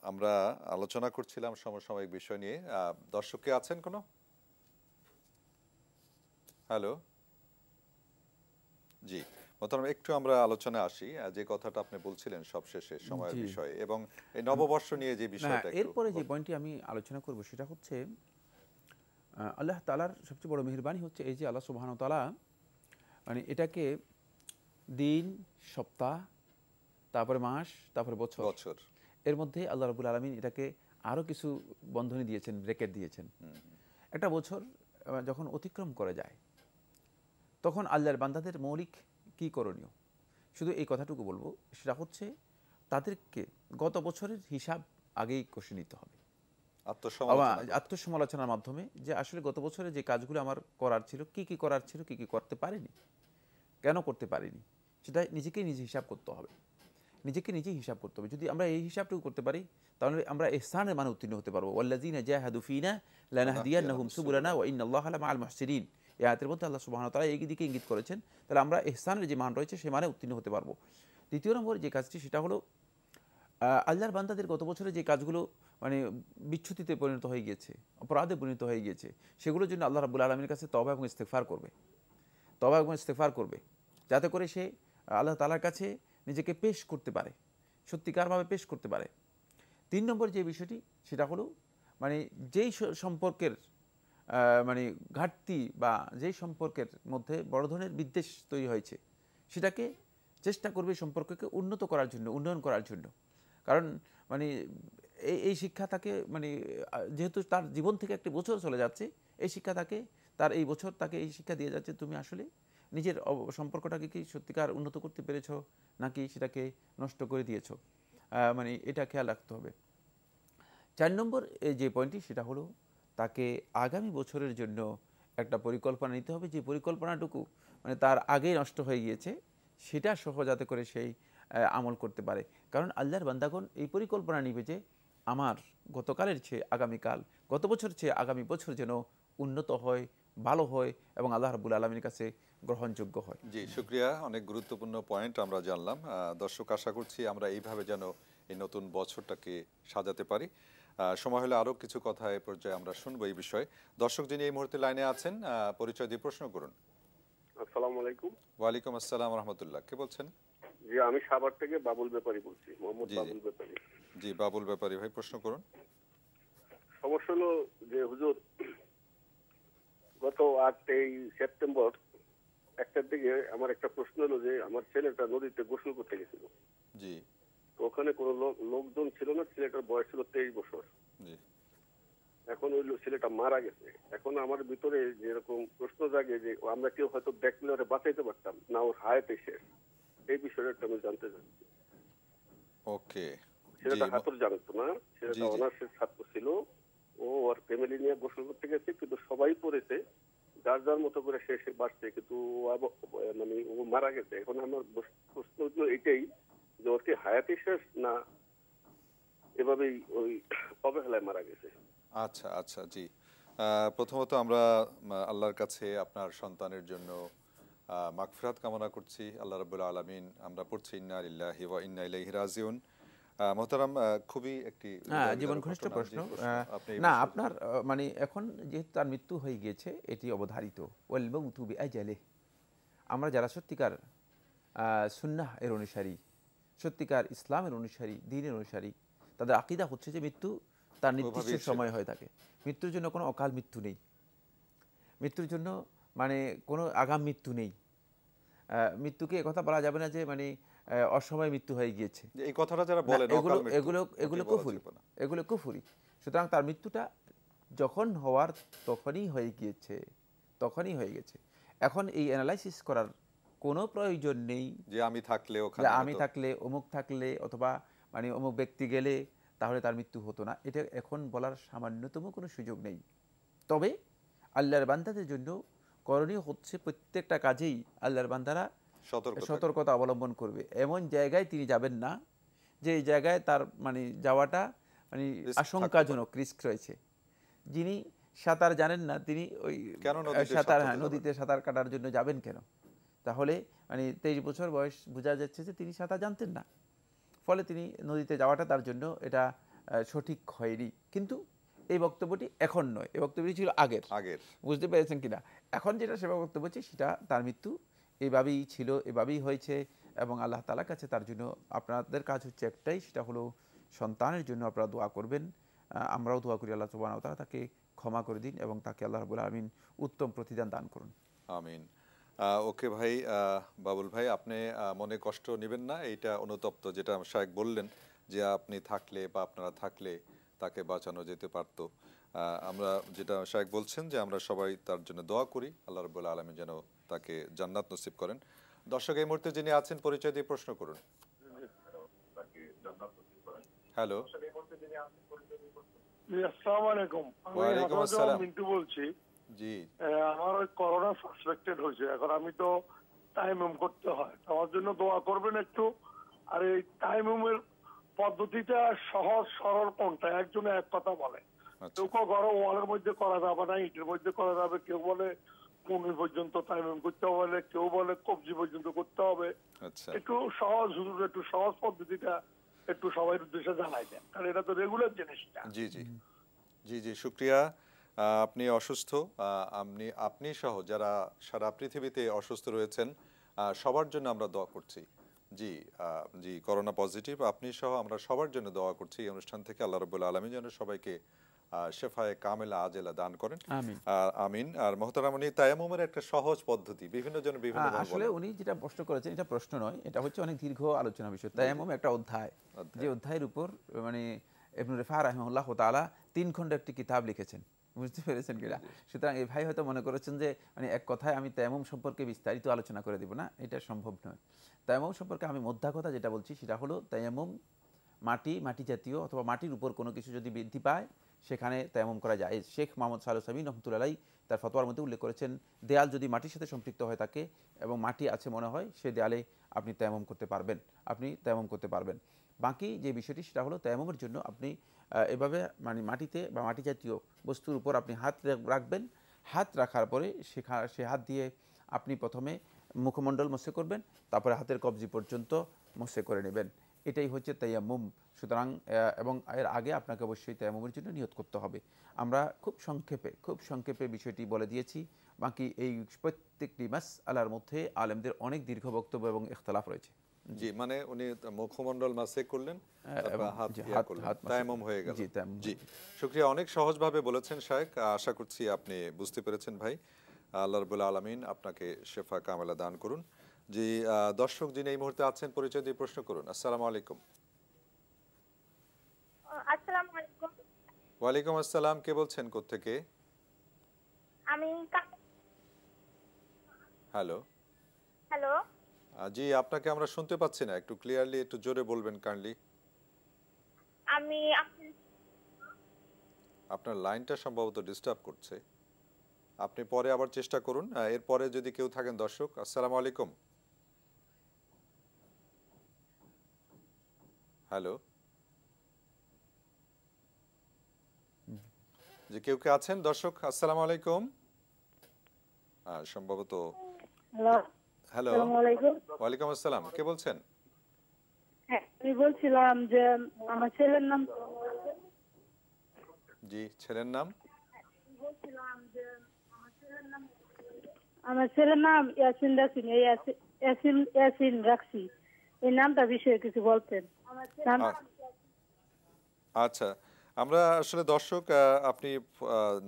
আমরা আলোচনা করছিলাম সমসাময়িক বিষয় নিয়ে। দর্শক কে আছেন কোনো? হ্যালো, জি মোহতারাম, একটু আমরা আলোচনা আসি যে কথাটা আপনি বলছিলেন সবশেষে সময়ের বিষয়ে এবং এই নববর্ষ নিয়ে যে বিষয়টা। এরপরে যে পয়েন্টটি আমি আলোচনা করব সেটা হচ্ছে আল্লাহ তাআলার সবচেয়ে বড় মেহেরবানি হচ্ছে এই যে আল্লাহ সুবহানাহু ওয়া তাআলা এটাকে দিন, সপ্তাহ, তারপরে মাস, তারপরে বছর, এর মধ্যে আল্লাহ রাব্বুল আলামিন এটাকে আরো কিছু বন্ধনী দিয়েছেন, ব্র্যাকেট দিয়েছেন। একটা বছর যখন অতিক্রম করে যায় তখন আল্লাহর বান্দাদের মৌলিক কি করণীয়, শুধু এই কথাটুকু বলবো, সেটা হচ্ছে তাদেরকে গত বছরের হিসাব আগেই কষে নিতে হবে আত্মসমালোচনার মাধ্যমে, যে আসলে গত বছরে যে কাজগুলো আমার করার ছিল, কি কি করার ছিল, কি কি করতে পারিনি, কেন করতে পারিনি, সেটা নিজেকেই নিজে হিসাব করতে হবে। যদি আমরা এই হিসাবটুকু করতে পারি তাহলে আমরা ইহসানের মানে উত্তীর্ণ হতে পারবো। ওয়াল্লাযীনা জাহাদু ফীনা লানাহদিয়ান্নাহুম সুবুলানা ওয়া ইন্নাল্লাহা লামাআল মুহসিনিন। এই আয়াতের মধ্যে আল্লাহ সুবহানাহু ওয়া তাআলা এই দিকে ইঙ্গিত করেছেন। তাহলে আমরা ইহসানের যে মান রয়েছে সেই মানে উত্তীর্ণ হতে পারবো। দ্বিতীয় নম্বর যে কাজটি, সেটা হলো আল্লাহর বান্দাদের গত বছরে যে কাজগুলো বিচ্যুতিতে পরিণত হয়ে গিয়েছে, অপরাধে পরিণত হয়ে গিয়েছে, সেগুলোর জন্য আল্লাহ রাব্বুল আলামিনের কাছে তওবা এবং ইস্তেগফার করবে, যাতে করে সে আল্লাহ তাআলার কাছে নিজেকে পেশ করতে পারে, সত্যিকারভাবে পেশ করতে পারে। 3 নম্বর যে বিষয়টি, সেটা হলো যেই সম্পর্কের ঘাটতি বা যেই সম্পর্কের মধ্যে বড় ধরনের বিদ্বেষ তৈরি হয়েছে, সেটাকে চেষ্টা করবে সম্পর্ককে উন্নয়ন করার জন্য। কারণ এই শিক্ষা তাকে যেহেতু তার জীবন থেকে একটি বছর চলে যাচ্ছে, এই শিক্ষা তাকে, তার এই বছর তাকে এই শিক্ষা দিয়ে যাচ্ছে, তুমি আসলে নিজের সম্পর্কটাকে কি সত্যিকার উন্নত করতে পেরেছো নাকি সেটাকে নষ্ট করে দিয়েছো, মানে এটা খেয়াল রাখতে হবে। 4 নম্বর যে পয়েন্টটি সেটা হলো তাকে আগামী বছরের জন্য একটা পরিকল্পনা নিতে হবে, যে পরিকল্পনাটুকু মানে তার আগেই নষ্ট হয়ে গিয়েছে সেটা সহ যাতে করে সেই আমল করতে পারে। কারণ আল্লাহর বান্দাগণ এই পরিকল্পনা নিবে যে আমার গতকালের চেয়ে আগামীকাল, গত বছর চেয়ে আগামী বছর যেন উন্নত হয়, ভালো হয় এবং আল্লাহ রাব্বুল আলামিনের কাছে গ্রহণযোগ্য হয়। জি, শুকরিয়া, অনেক গুরুত্বপূর্ণ পয়েন্ট আমরা জানলাম। দর্শক, আশা করছি আমরা এইভাবে যেন এই নতুন বছরটাকে সাজাতে পারি। সময় হলে আরও কিছু কথা এ পর্যায়ে আমরা শুনবো এই বিষয়ে। দর্শক যিনি এই মুহূর্তে লাইনে আছেন, পরিচয় দিয়ে প্রশ্ন করুন। আসসালামু আলাইকুম। ওয়ালাইকুম আসসালাম রহমতুল্লাহ। কে বলছেন? জি, আমি সাভার থেকে বাবুল ব্যাপারী বলছি, মোহাম্মদ বাবুল ব্যাপারী। জি, বাবুল ব্যাপারী ভাই, প্রশ্ন করুন। সমস্যা হলো যে হুজুর, গত 8ই সেপ্টেম্বর 1টার দিকে আমার একটা প্রশ্ন হলো যে আমার ছেলেটা নদীতে গোসল করতে গেছিল। জি। তো ওখানে কোনো লোকজন ছিল না, ছেলেটার বয়স ছিল 23 বছর। জি। এখন ওই ছেলেটা মারা গেছে। এখন আমার ভিতরে যেরকম প্রশ্ন জাগে যে আমরা কেউ হয়তো দেখলে ওরা বাঁচাইতে পারতাম না, ওর হায়াতে শেষ। এই বিষয়টা আমি জানতে চাচ্ছি। ওকে। ছেলেটা হাতর জানতো না, ছেলেটা অনার্সের ছাত্র ছিল। ও ওর ফ্যামিলি নিয়ে গোসল করতে গেছে, কিন্তু সবাই পড়েছে, যার যার মতো করে সে বাঁচছে, কিন্তু মানে ও মারা গেছে। এখন আমার প্রশ্ন হলো এটাই যে ওর কি হায়াতে শেষ না এভাবেই ওই অবহেলায় মারা গেছে? আচ্ছা আচ্ছা, জি। প্রথমত আমরা আল্লাহর কাছে আপনার সন্তানের জন্য মাগফিরাত কামনা করছি। আল্লাহ রাব্বুল আলামিন, আমরা পড়ছি ইন্না লিল্লাহি ওয়া ইন্না ইলাইহি রাজিউন। মোহতারাম, খুবই একটি জীবন ঘনিষ্ঠ প্রশ্ন। না, আপনার মানে এখন যেহেতু তার মৃত্যু হয়ে গিয়েছে এটি অবধারিত। ওয়াল মাউতু বিআজালিহি, আমরা যারা সত্যিকার সুন্নাহ এর অনুসারী, সত্যিকার ইসলামের অনুসারী, দ্বীনের অনুসারী, তাদের আকীদা হচ্ছে যে মৃত্যু তার নির্দিষ্ট সময় হয়ে থাকে। মৃত্যুর জন্য কোনো অকাল মৃত্যু নেই, মৃত্যুর জন্য মানে কোনো আগাম মৃত্যু নেই। মৃত্যুকে একথা বলা যাবে না যে মানে অসময় মৃত্যু হয়ে গিয়েছে, এই কথাটা যারা বলেন এগুলো কুফরি। সুতরাং তার মৃত্যুটা যখন হওয়ার তখনই হয়ে গিয়েছে, তখনই হয়ে গেছে। এখন এই অ্যানালাইসিস করার কোনো প্রয়োজন নেই যে আমি থাকলে অমুক থাকলে অথবা মানে অমুক ব্যক্তি গেলে তাহলে তার মৃত্যু হতো না, এটা এখন বলার সামান্যতম কোনো সুযোগ নেই। তবে আল্লাহর বান্দাদের জন্য করণীয় হচ্ছে প্রত্যেকটা কাজেই আল্লাহর বান্দারা সতর্কতা অবলম্বন করবে। এমন জায়গায় তিনি যাবেন না যে এই জায়গায় তার মানে যাওয়াটা মানে আশঙ্কাজনক, রিস্ক রয়েছে। যিনি সাঁতার জানেন না তিনি ওই নদীতে সাঁতার কাটার জন্য যাবেন কেন? তাহলে মানে 23 বছর বয়স, বোঝা যাচ্ছে যে তিনি সাঁতার জানতেন না, ফলে তিনি নদীতে যাওয়াটা তার জন্য এটা সঠিক হয়নি। কিন্তু এই বক্তব্যটি এখন নয়, এই বক্তব্যটি ছিল আগের। বুঝতে পেরেছেন কিনা? এখন যেটা সেবা বক্তব্য হচ্ছে সেটা তার মৃত্যু এভাবেই ছিল, এভাবেই হয়েছে এবং আল্লাহ তাআলার কাছে তার জন্য আপনাদের কাজ হচ্ছে একটাই, সেটা হলো সন্তানের জন্য আপনারা দোয়া করবেন। আমরাও দোয়া করি আল্লাহ সুবহানাহু ওয়া তাআলা তাকে ক্ষমা করে দিন এবং তাকে আল্লাহ রাব্বুল আলামিন উত্তম প্রতিদান দান করুন। আমিন। ওকে ভাই, বাবুল ভাই, আপনি মনে কষ্ট নেবেন না। এইটা অনুতপ্ত, যেটা শায়েখ বললেন যে আপনি থাকলে বা আপনারা থাকলে তাকে বাঁচানো যেতে পারত। আমরা যেটা শায়েখ বলছেন যে আমরা সবাই তার জন্য দোয়া করি, আল্লাহ রাব্বুল আলামিন যেন তাকে জান্নাত নসিব করেন। দর্শক, এই মুহূর্তে যিনি আছেন পরিচয় দিয়ে প্রশ্ন করুন। হ্যালো, আসসালামু আলাইকুম। ওয়ালাইকুম আসসালাম। মিন্টু বলছি। জি, আমার করোনা সাসপেক্টেড হয়েছে, এখন আমি তো তায়াম্মুম করতে হয়, আমার জন্য দোয়া করবেন একটু। আর এই তায়াম্মুমের পদ্ধতিটা সহজ সরল কোনটা? একজনে এক কথা বলে, কেউ গরম ওয়ালের মধ্যে করা যাবে না, ইটের মধ্যে করা যাবে, কেউ বলে কুমি পর্যন্ত তায়াম্মুম করতে হবে, কেউ বলে কবজি পর্যন্ত করতে হবে। একটু সহজ, একটু সহজ পদ্ধতিটা একটু সবাই উদ্দেশ্যে জানাই দেন, কারণ এটা তো রেগুলার জিনিসটা। জি জি জি জি, শুকরিয়া। আপনি অসুস্থ, আপনি সহ যারা সারা পৃথিবীতে অসুস্থ রয়েছেন সবার জন্য আমরা দোয়া করছি। জি জি, করোনা পজিটিভ আপনি সহ আমরা সবার জন্য দোয়া করছি। এই অনুষ্ঠান থেকে আল্লাহ রাব্বুল আলামিন যেন সবাইকে শেফায়ে কামেলা আজেলা দান করেন, আমিন। আর মোহতারাম, উনি তায়াম্মুমের একটা সহজ পদ্ধতি বিভিন্ন জন বিভিন্ন আসলে উনি যেটা প্রশ্ন করেছেন এটা প্রশ্ন নয়, এটা হচ্ছে অনেক দীর্ঘ আলোচনা বিষয়। তায়াম্মুম একটা অধ্যায়, যে অধ্যায়ের উপর মানে ইবনে রিফা রাহিমাহুল্লাহ তাআলা 3 খণ্ডে একটি কিতাব লিখেছেন। বুঝতে পেরেছেন কিনা? সুতরাং এই ভাই হয়তো মনে করেছেন যে মানে এক কথায় আমি তায়াম্মুম সম্পর্কে বিস্তারিত আলোচনা করে দিব না, এটা সম্ভব নয়। তায়াম্মুম সম্পর্কে আমি মোদ্দা কথা যেটা বলছি সেটা হলো তায়াম্মুম মাটি জাতীয় অথবা মাটির উপর কোনো কিছু যদি বৃদ্ধি পায় সেখানে তায়াম্মুম করা যায়। শেখ মোহাম্মদ সালেহ সামিন রহমতুল্লাহ তার ফতোয়ার মধ্যে উল্লেখ করেছেন দেয়াল যদি মাটির সাথে সম্পৃক্ত হয়ে থাকে এবং মাটি আছে মনে হয় সে দেয়ালে আপনি তায়াম্মুম করতে পারবেন। বাকি যে বিষয়টি সেটা হলো তায়াম্মুমের জন্য আপনি এভাবে মানে মাটিতে বা মাটি জাতীয় বস্তুর উপর আপনি হাত রাখবেন। হাত রাখার পরে সে হাত দিয়ে আপনি প্রথমে মুখমণ্ডল মসে করবেন, তারপরে হাতের কবজি পর্যন্ত মসে করে নেবেন। এটাই হচ্ছে তায়াম্মুম। সুতরাং এবং এর আগে আপনাকে অবশ্যই তায়াম্মুমের জন্য নিয়ত করতে হবে। আমরা খুব সংক্ষেপে বিষয়টি বলে দিয়েছি। বাকি এই প্রত্যেকটি মাসআলার মধ্যে আলেমদের অনেক দীর্ঘ বক্তব্য এবং ইখতিলাফ রয়েছে। জি, মানে উনি মুখমণ্ডল মাসে করলেন, হাত তায়াম্মুম হয়ে গেল। জি, শুকরিয়া। অনেক সহজভাবে বলেছেন শায়েখ, আশা করছি আপনি বুঝতে পেরেছেন ভাই। আল্লাহ রাব্বুল আলামিন আপনাকে শেফা কামেলা দান করুন। জি, দর্শক যিনি এই মুহূর্তে আছেন পরিচয় দিয়ে প্রশ্ন করুন। আসসালামু আলাইকুম। আসসালামু আলাইকুম। ওয়ালাইকুম আসসালাম, কে বলছেন কোত্থেকে? আমি হ্যালো। হ্যালো। জি, আপনাকে আমরা শুনতে পাচ্ছি না, একটু ক্লিয়ারলি একটু জোরে বলবেন কাইন্ডলি। আমি আপনার লাইনটা সম্ভবত ডিস্টার্ব করছে, আপনি পরে আবার চেষ্টা করুন। এরপরে যদি কেউ থাকেন দর্শক। আসসালামু আলাইকুম। হ্যালো, যে কেউ কে আছেন দর্শক? আসসালামু আলাইকুম। সম্ভবত হ্যালো। ওয়ালাইকুম আসসালাম, কে বলছেন? আমি বলছিলাম যে আমার ছেলের নাম। জি, ছেলের নাম? আমার ছেলের নাম ইয়াসিন রাসিন। ইয়াসিন রাখছি, এই নামটা বিষয়ে কিছু বলতেন। আচ্ছা, আমরা আসলে দর্শক আপনি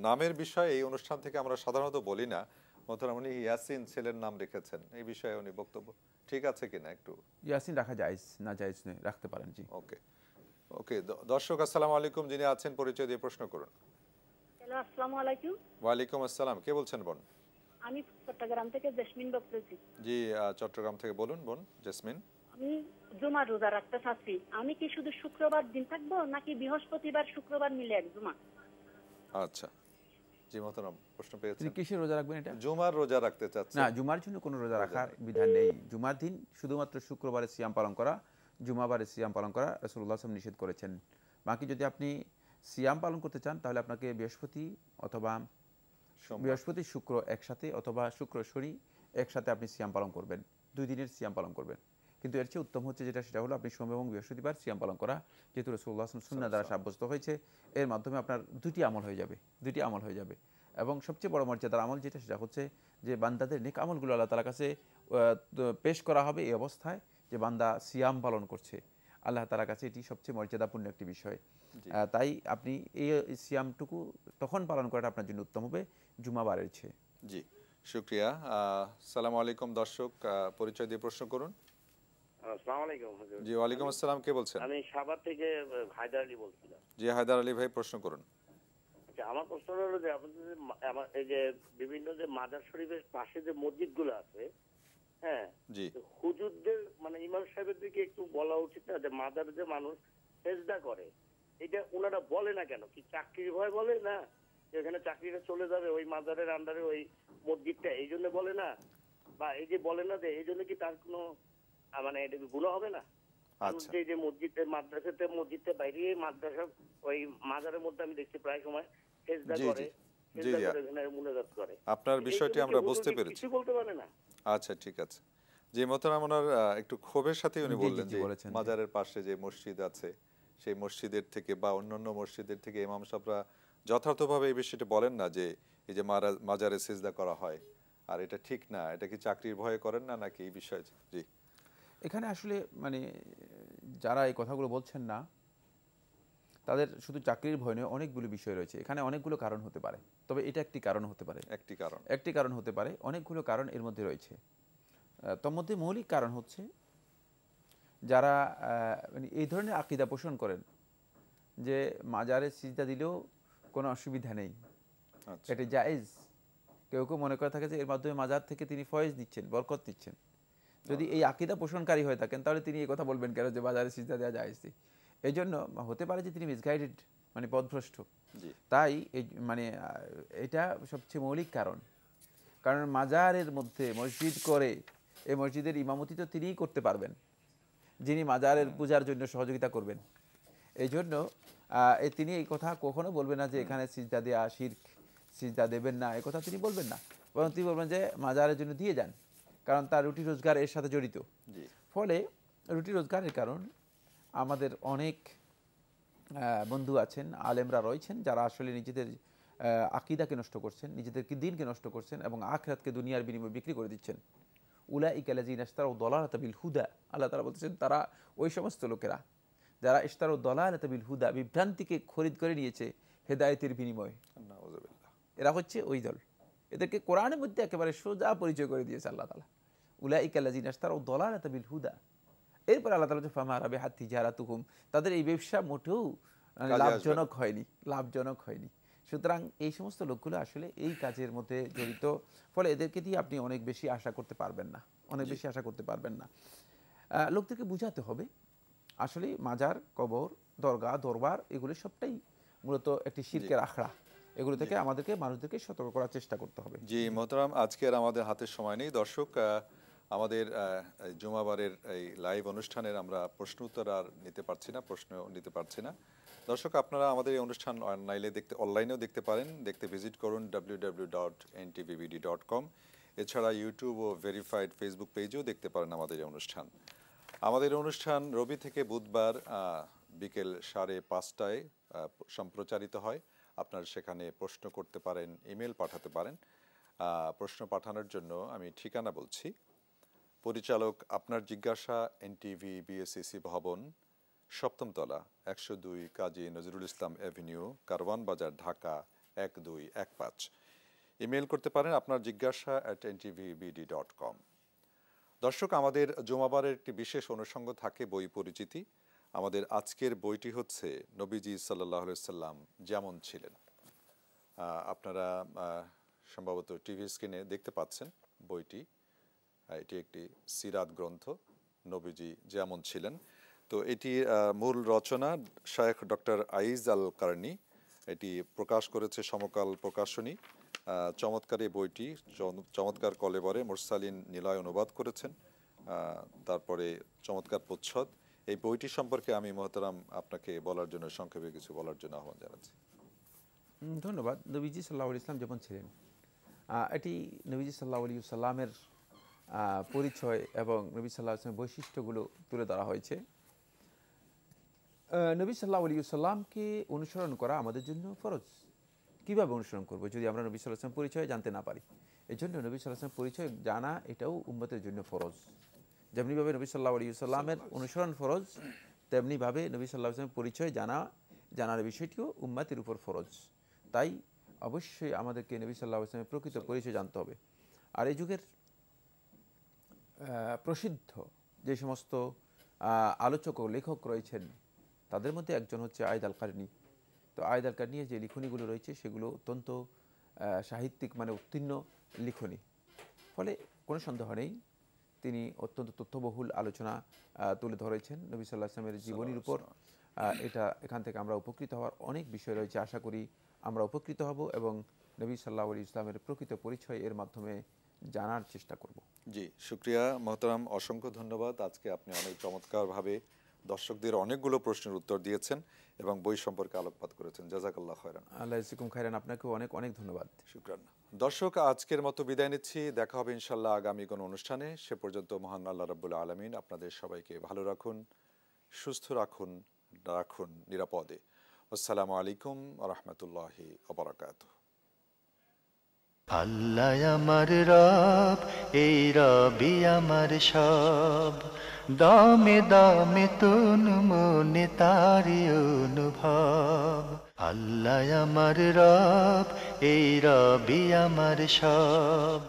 নামের বিষয়ে এই অনুষ্ঠান থেকে আমরা সাধারণত বলি না। মোহতারাম, উনি ইয়াসিন ছেলের নাম রেখেছেন, এই বিষয়ে উনি বক্তব্য ঠিক আছে কিনা একটু? ইয়াসিন রাখা জায়েজ না জায়েজ নেই, রাখতে পারেন। জি, ওকে। দর্শক আসসালামু আলাইকুম, যিনি আছেন পরিচয় দিয়ে প্রশ্ন করুন। হ্যালো, আসসালামু আলাইকুম। ওয়ালাইকুম আসসালাম, কে বলছেন বোন? আমি চট্টগ্রাম থেকে জেসমিন বলছি। জি, চট্টগ্রাম থেকে বলুন বোন জেসমিন। আমি জুমার রোজা রাখতে চাচ্ছি, আমি কি শুধু শুক্রবার দিন থাকবো নাকি বৃহস্পতিবার শুক্রবার মিলে এক জুমা? আচ্ছা, জি মোহতারাম, প্রশ্ন পেয়েছেন। তিনি কিসের রোজা রাখবেন? এটা জুমার রোজা রাখতে চাচ্ছেন। না, জুমার জন্য কোনো রোজা রাখার বিধান নেই। জুমার দিন শুধুমাত্র শুক্রবারে সিয়াম পালন করা, জুমাবারে সিয়াম পালন করা রাসূলুল্লাহ সাল্লাল্লাহু আলাইহি ওয়াসাল্লাম নিষেধ করেছেন। বাকি যদি আপনি সিয়াম পালন করতে চান তাহলে আপনাকে বৃহস্পতি শুক্র একসাথে অথবা শুক্র শনি একসাথে আপনি সিয়াম পালন করবেন, 2 দিনের সিয়াম পালন করবেন। কিন্তু এর চেয়ে উত্তম হচ্ছে সেটা হলো আপনি সোম এবং বৃহস্পতিবার সিয়াম পালন করা, যেহেতু রাসূলুল্লাহ সাল্লাল্লাহু আলাইহি ওয়াসাল্লাম সুন্নাহ দ্বারা সাব্যস্ত হয়েছে। এর মাধ্যমে আপনার দুটি আমল হয়ে যাবে। এবং সবচেয়ে বড় মর্যাদার আমল সেটা হচ্ছে যে বান্দাদের নেক আমলগুলো আল্লাহ তাআলার কাছে পেশ করা হবে এই অবস্থায় যে বান্দা সিয়াম পালন করছে। আল্লাহ তাআলার কাছে এটি সবচেয়ে মর্যাদাপূর্ণ একটি বিষয়। তাই আপনি এই সিয়ামটুকু তখন পালন করাটা আপনার জন্য উত্তম হবে জুমাবারের চেয়ে। জি, শুকরিয়া। আসসালামু আলাইকুম দর্শক, পরিচয় দিয়ে প্রশ্ন করুন। আসসালামু আলাইকুম হুজুর। জি, ওয়ালাইকুম আসসালাম, কে বলছেন? আমি সাভার থেকে হায়দার আলী বলছিলাম। জি, হায়দার আলী ভাই, প্রশ্ন করুন। আমার প্রশ্ন হলো যে আপনাদের আমার এই যে বিভিন্ন যে মাজার শরীফের পাশে যে মসজিদগুলো আছে, হ্যাঁ, জি, হুজুরদের মানে ইমাম সাহেবের দিকে একটু বলা উচিত না যে মাজারে যে মানুষ সেজদা করে, এটা ওনারা বলে না কেন? কি চাকরির ভয় বলে না? এখানে চাকরিটা চলে যাবে ওই মাজারের আন্ডারে ওই মসজিদটা, এই জন্য বলে না? বা এই যে বলে না যে এই জন্য কি তার কোনো মানে এটা গুনাহ হবে না? যে মসজিদের মাদ্রাসাতে মসজিদে বাইরে মাদ্রাসা ওই মাজারের মধ্যে আমি দেখছি প্রায় সময় সেজদা করে, মুনাজাত করে। আপনার বিষয়টি আমরা বুঝতে পেরেছি, কিছু বলতে পারে না। আচ্ছা, ঠিক আছে। যে মোহতারাম ওনার একটু ক্ষোভের সাথে উনি বললেন যে মাজারের পাশে যে মসজিদ আছে সেই মসজিদের থেকে বা অন্যান্য মসজিদের থেকে ইমাম সাহেবরা যথার্থভাবে এই বিষয়টি বলেন না যে এই যে মাজারে সিজদা করা হয় আর এটা ঠিক না, এটা কি চাকরির ভয়ে করেন না নাকি এই বিষয়ে? জি, এখানে আসলে মানে যারা এই কথাগুলো বলছেন না তাদের শুধু চাকরির ভয় নয়, অনেকগুলো বিষয় রয়েছে এখানে, অনেকগুলো কারণ হতে পারে। তবে এটা একটি কারণ হতে পারে, একটি কারণ হতে পারে, অনেকগুলো কারণ এর মধ্যে রয়েছে। তার মধ্যে মৌলিক কারণ হচ্ছে যারা মানে এই ধরনের আকীদা পোষণ করেন যে মাজারে সিজদা দিলেও কোনো অসুবিধা নেই, এটা জায়েজ। কেউ কেউ মনে করে থাকে যে এর মাধ্যমে মাজার থেকে তিনি ফয়েজ নিচ্ছেন, বরকত নিচ্ছেন। যদি এই আকীদা পোষণকারী হয়ে থাকেন তাহলে তিনি এই কথা বলবেন কেন যে বাজারে সিজদা দেওয়া জায়েজ? এই জন্য হতে পারে যে তিনি মিসগাইডেড, মানে পথভ্রষ্ট। তাই মানে এটা সবচেয়ে মৌলিক কারণ। কারণ মাজারের মধ্যে মসজিদ করে এই মসজিদের ইমামতি তো তিনিই করতে পারবেন, যিনি মাজারের পূজার জন্য সহযোগিতা করবেন। এই জন্য তিনি এই কথা কখনো বলবেন না যে এখানে সিজদা দেয়া শিরক, সিজদা দেবেন না, এই কথা তিনি বলবেন না। বরং তিনি বলবেন যে মাজারের জন্য দিয়ে যান, কারণ তার রুটি রোজগার এর সাথে জড়িত। ফলে রুটি রোজগারের কারণ আমাদের অনেক বন্ধু আছেন, আলেমরা রয়েছেন, যারা আসলে নিজেদের আকীদাকে নষ্ট করছেন, নিজেদের দ্বীনকে নষ্ট করছেন এবং আখিরাতকে দুনিয়ার বিনিময়ে বিক্রি করে দিচ্ছেন। উলাইকা লাযিনা ইশতারাউ দালালাতা বিল হুদা, আল্লাহ তাআলা বলতেছেন তারা ওই সমস্ত লোকেরা যারা ইশতারাউ দালালাতা বিল হুদা, বিভ্রান্তিকে খরিদ করে নিয়েছে হেদায়েতের বিনিময়ে। এরা হচ্ছে ওই দল। এদেরকে কোরআনের মধ্যে একেবারে সোজা পরিচয় করে দিয়েছে আল্লাহ তাআলা, উলাইকা লাযিনা ইশতারাউ দালালাতা বিল হুদা। এরপর আল্লাহ তাআলা বলেছেন ফামা রাবিহাত তিজারাতুহুম, তাদের এই ব্যবসা মোটেও লাভজনক হয়নি। সুতরাং এই সমস্ত লোকগুলো আসলে এই কাজের মধ্যে জড়িত। ফলে এদেরকে দিয়ে আপনি অনেক বেশি আশা করতে পারবেন না, লোকদেরকে বুঝাতে হবে আসলে মাজার, কবর, দরগা, দরবার এগুলো সবটাই মূলত একটি শিরকের আখড়া। এগুলো থেকে আমাদেরকে মানুষদেরকে সতর্ক করার চেষ্টা করতে হবে। জি মোহতারাম, আজকের আমাদের হাতে সময় নেই। দর্শক, আমাদের জুমাবারের এই লাইভ অনুষ্ঠানের আমরা প্রশ্ন উত্তর আর নিতে পারছি না। দর্শক, আপনারা আমাদের এই অনুষ্ঠান অনলাইনেও দেখতে পারেন। দেখতে ভিজিট করুন www.ntvbd.com। এছাড়া ইউটিউব ও ভেরিফাইড ফেসবুক পেজেও দেখতে পারেন আমাদের এই অনুষ্ঠান। আমাদের অনুষ্ঠান রবি থেকে বুধবার বিকেল 5:30টায় সম্প্রচারিত হয়। আপনারা সেখানে প্রশ্ন করতে পারেন, ইমেল পাঠাতে পারেন। প্রশ্ন পাঠানোর জন্য আমি ঠিকানা বলছি। পরিচালক আপনার জিজ্ঞাসা, এনটিভি বিএসসিসি ভবন, 7ম তলা, 102 কাজী নজরুল ইসলাম অ্যাভিনিউ, কারওয়ান বাজার, ঢাকা 1215। ইমেল করতে পারেন আপনার জিজ্ঞাসা @ntvbd.com। দর্শক, আমাদের জুমাবারের একটি বিশেষ অনুষঙ্গ থাকে বই পরিচিতি। আমাদের আজকের বইটি হচ্ছে নবীজি সাল্লাল্লাহু আলাইহি সাল্লাম যেমন ছিলেন। আপনারা সম্ভবত টিভি স্ক্রিনে দেখতে পাচ্ছেন বইটি। এটি একটি সিরাত গ্রন্থ, নবীজি যেমন ছিলেন। তো এটি মূল রচনা শায়েখ ডক্টর আইজ আল কারনি। এটি প্রকাশ করেছে সমকাল প্রকাশনী। চমৎকার এই বইটি চমৎকার কলেবরে মুরসালিন নিলয় অনুবাদ করেছেন। তারপরে চমৎকার প্রচ্ছদ। এই বইটি সম্পর্কে আমি মোহতারাম আপনাকে বলার জন্য, সংক্ষেপে কিছু বলার জন্য আহ্বান জানাচ্ছি। ধন্যবাদ। নবীজি সাল্লাল্লাহু আলাইহি ওয়াসাল্লাম যেমন ছিলেন, এটি নবীজি সাল্লাল্লাহু আলাইহি ওয়াসাল্লামের পরিচয় এবং নবী সাল্লাল্লাহু আলাইহি ওয়াসাল্লামের বৈশিষ্ট্যগুলো তুলে ধরা হয়েছে। নবী সাল্লাল্লাহু আলাইহি ওয়াসাল্লামকে অনুসরণ করা আমাদের জন্য ফরজ। কিভাবে অনুসরণ করব যদি আমরা নবী সাল্লাল্লাহু আলাইহি ওয়াসাল্লাম পরিচয় জানতে না পারি? এই জন্য নবী সাল্লাল্লাহু আলাইহি ওয়াসাল্লাম পরিচয় জানা এটাও উম্মতের জন্য ফরজ। যেমনিভাবে নবী সাল্লাল্লাহু আলাইহি ওয়াসাল্লামের অনুসরণ ফরজ, তেমনিভাবে নবী সাল্লাল্লাহু আলাইহি ওয়াসাল্লামের পরিচয় জানার বিষয়টিও উম্মতের উপর ফরজ। তাই অবশ্যই আমাদেরকে নবী সাল্লাল্লাহু আলাইহি ওয়াসাল্লামের প্রকৃত পরিচয় জানতে হবে। আর এই যুগের প্রসিদ্ধ যে সমস্ত আলোচক ও লেখক রয়েছেন তাদের মধ্যে একজন হচ্ছে আয়েদ আল কারনি। তো আয়েদ আল কারনির যে লিখনিগুলো রয়েছে সেগুলো অত্যন্ত সাহিত্যিক মানে উত্তীর্ণ লিখনি। ফলে কোনো সন্দেহ নেই তিনি অত্যন্ত তথ্যবহুল আলোচনা তুলে ধরেছেন নবী সাল্লাল্লাহু আলাইহি ওয়াসাল্লামের জীবনীর উপর। এখান থেকে আমরা উপকৃত হওয়ার অনেক বিষয় রয়েছে। আশা করি আমরা উপকৃত হব এবং নবী সাল্লাল্লাহু আলাইহি ওয়াসাল্লামের প্রকৃত পরিচয় এর মাধ্যমে জানার চেষ্টা করব। জি, শুকরিয়া মোহতারাম, অসংখ্য ধন্যবাদ। আজকে আপনি অনেক চমৎকারভাবে দর্শকদের অনেকগুলো প্রশ্নের উত্তর দিয়েছেন এবং বই সম্পর্কে আলোকপাত করেছেন। জাযাকাল্লাহু খায়রান। আল্লাহ ইয়াজজিকুম খায়রান। আপনাকেও অনেক অনেক ধন্যবাদ। শুকরান। দর্শক, আজকের মতো বিদায় নিচ্ছি। দেখা হবে ইনশাআল্লাহ আগামী কোনো অনুষ্ঠানে। সে পর্যন্ত মহান আল্লাহ রাব্বুল আলামিন আপনাদের সবাইকে ভালো রাখুন, সুস্থ রাখুন নিরাপদে। আসসালামু আলাইকুম ওয়া রাহমাতুল্লাহি ওয়া বারাকাতুহু। আল্লাহ আমার রব, এই রবি আমার সব, দামে দামে তুন মনে তারি অনুভব। আল্লাহ আমার রব, এই রবি আমার সব।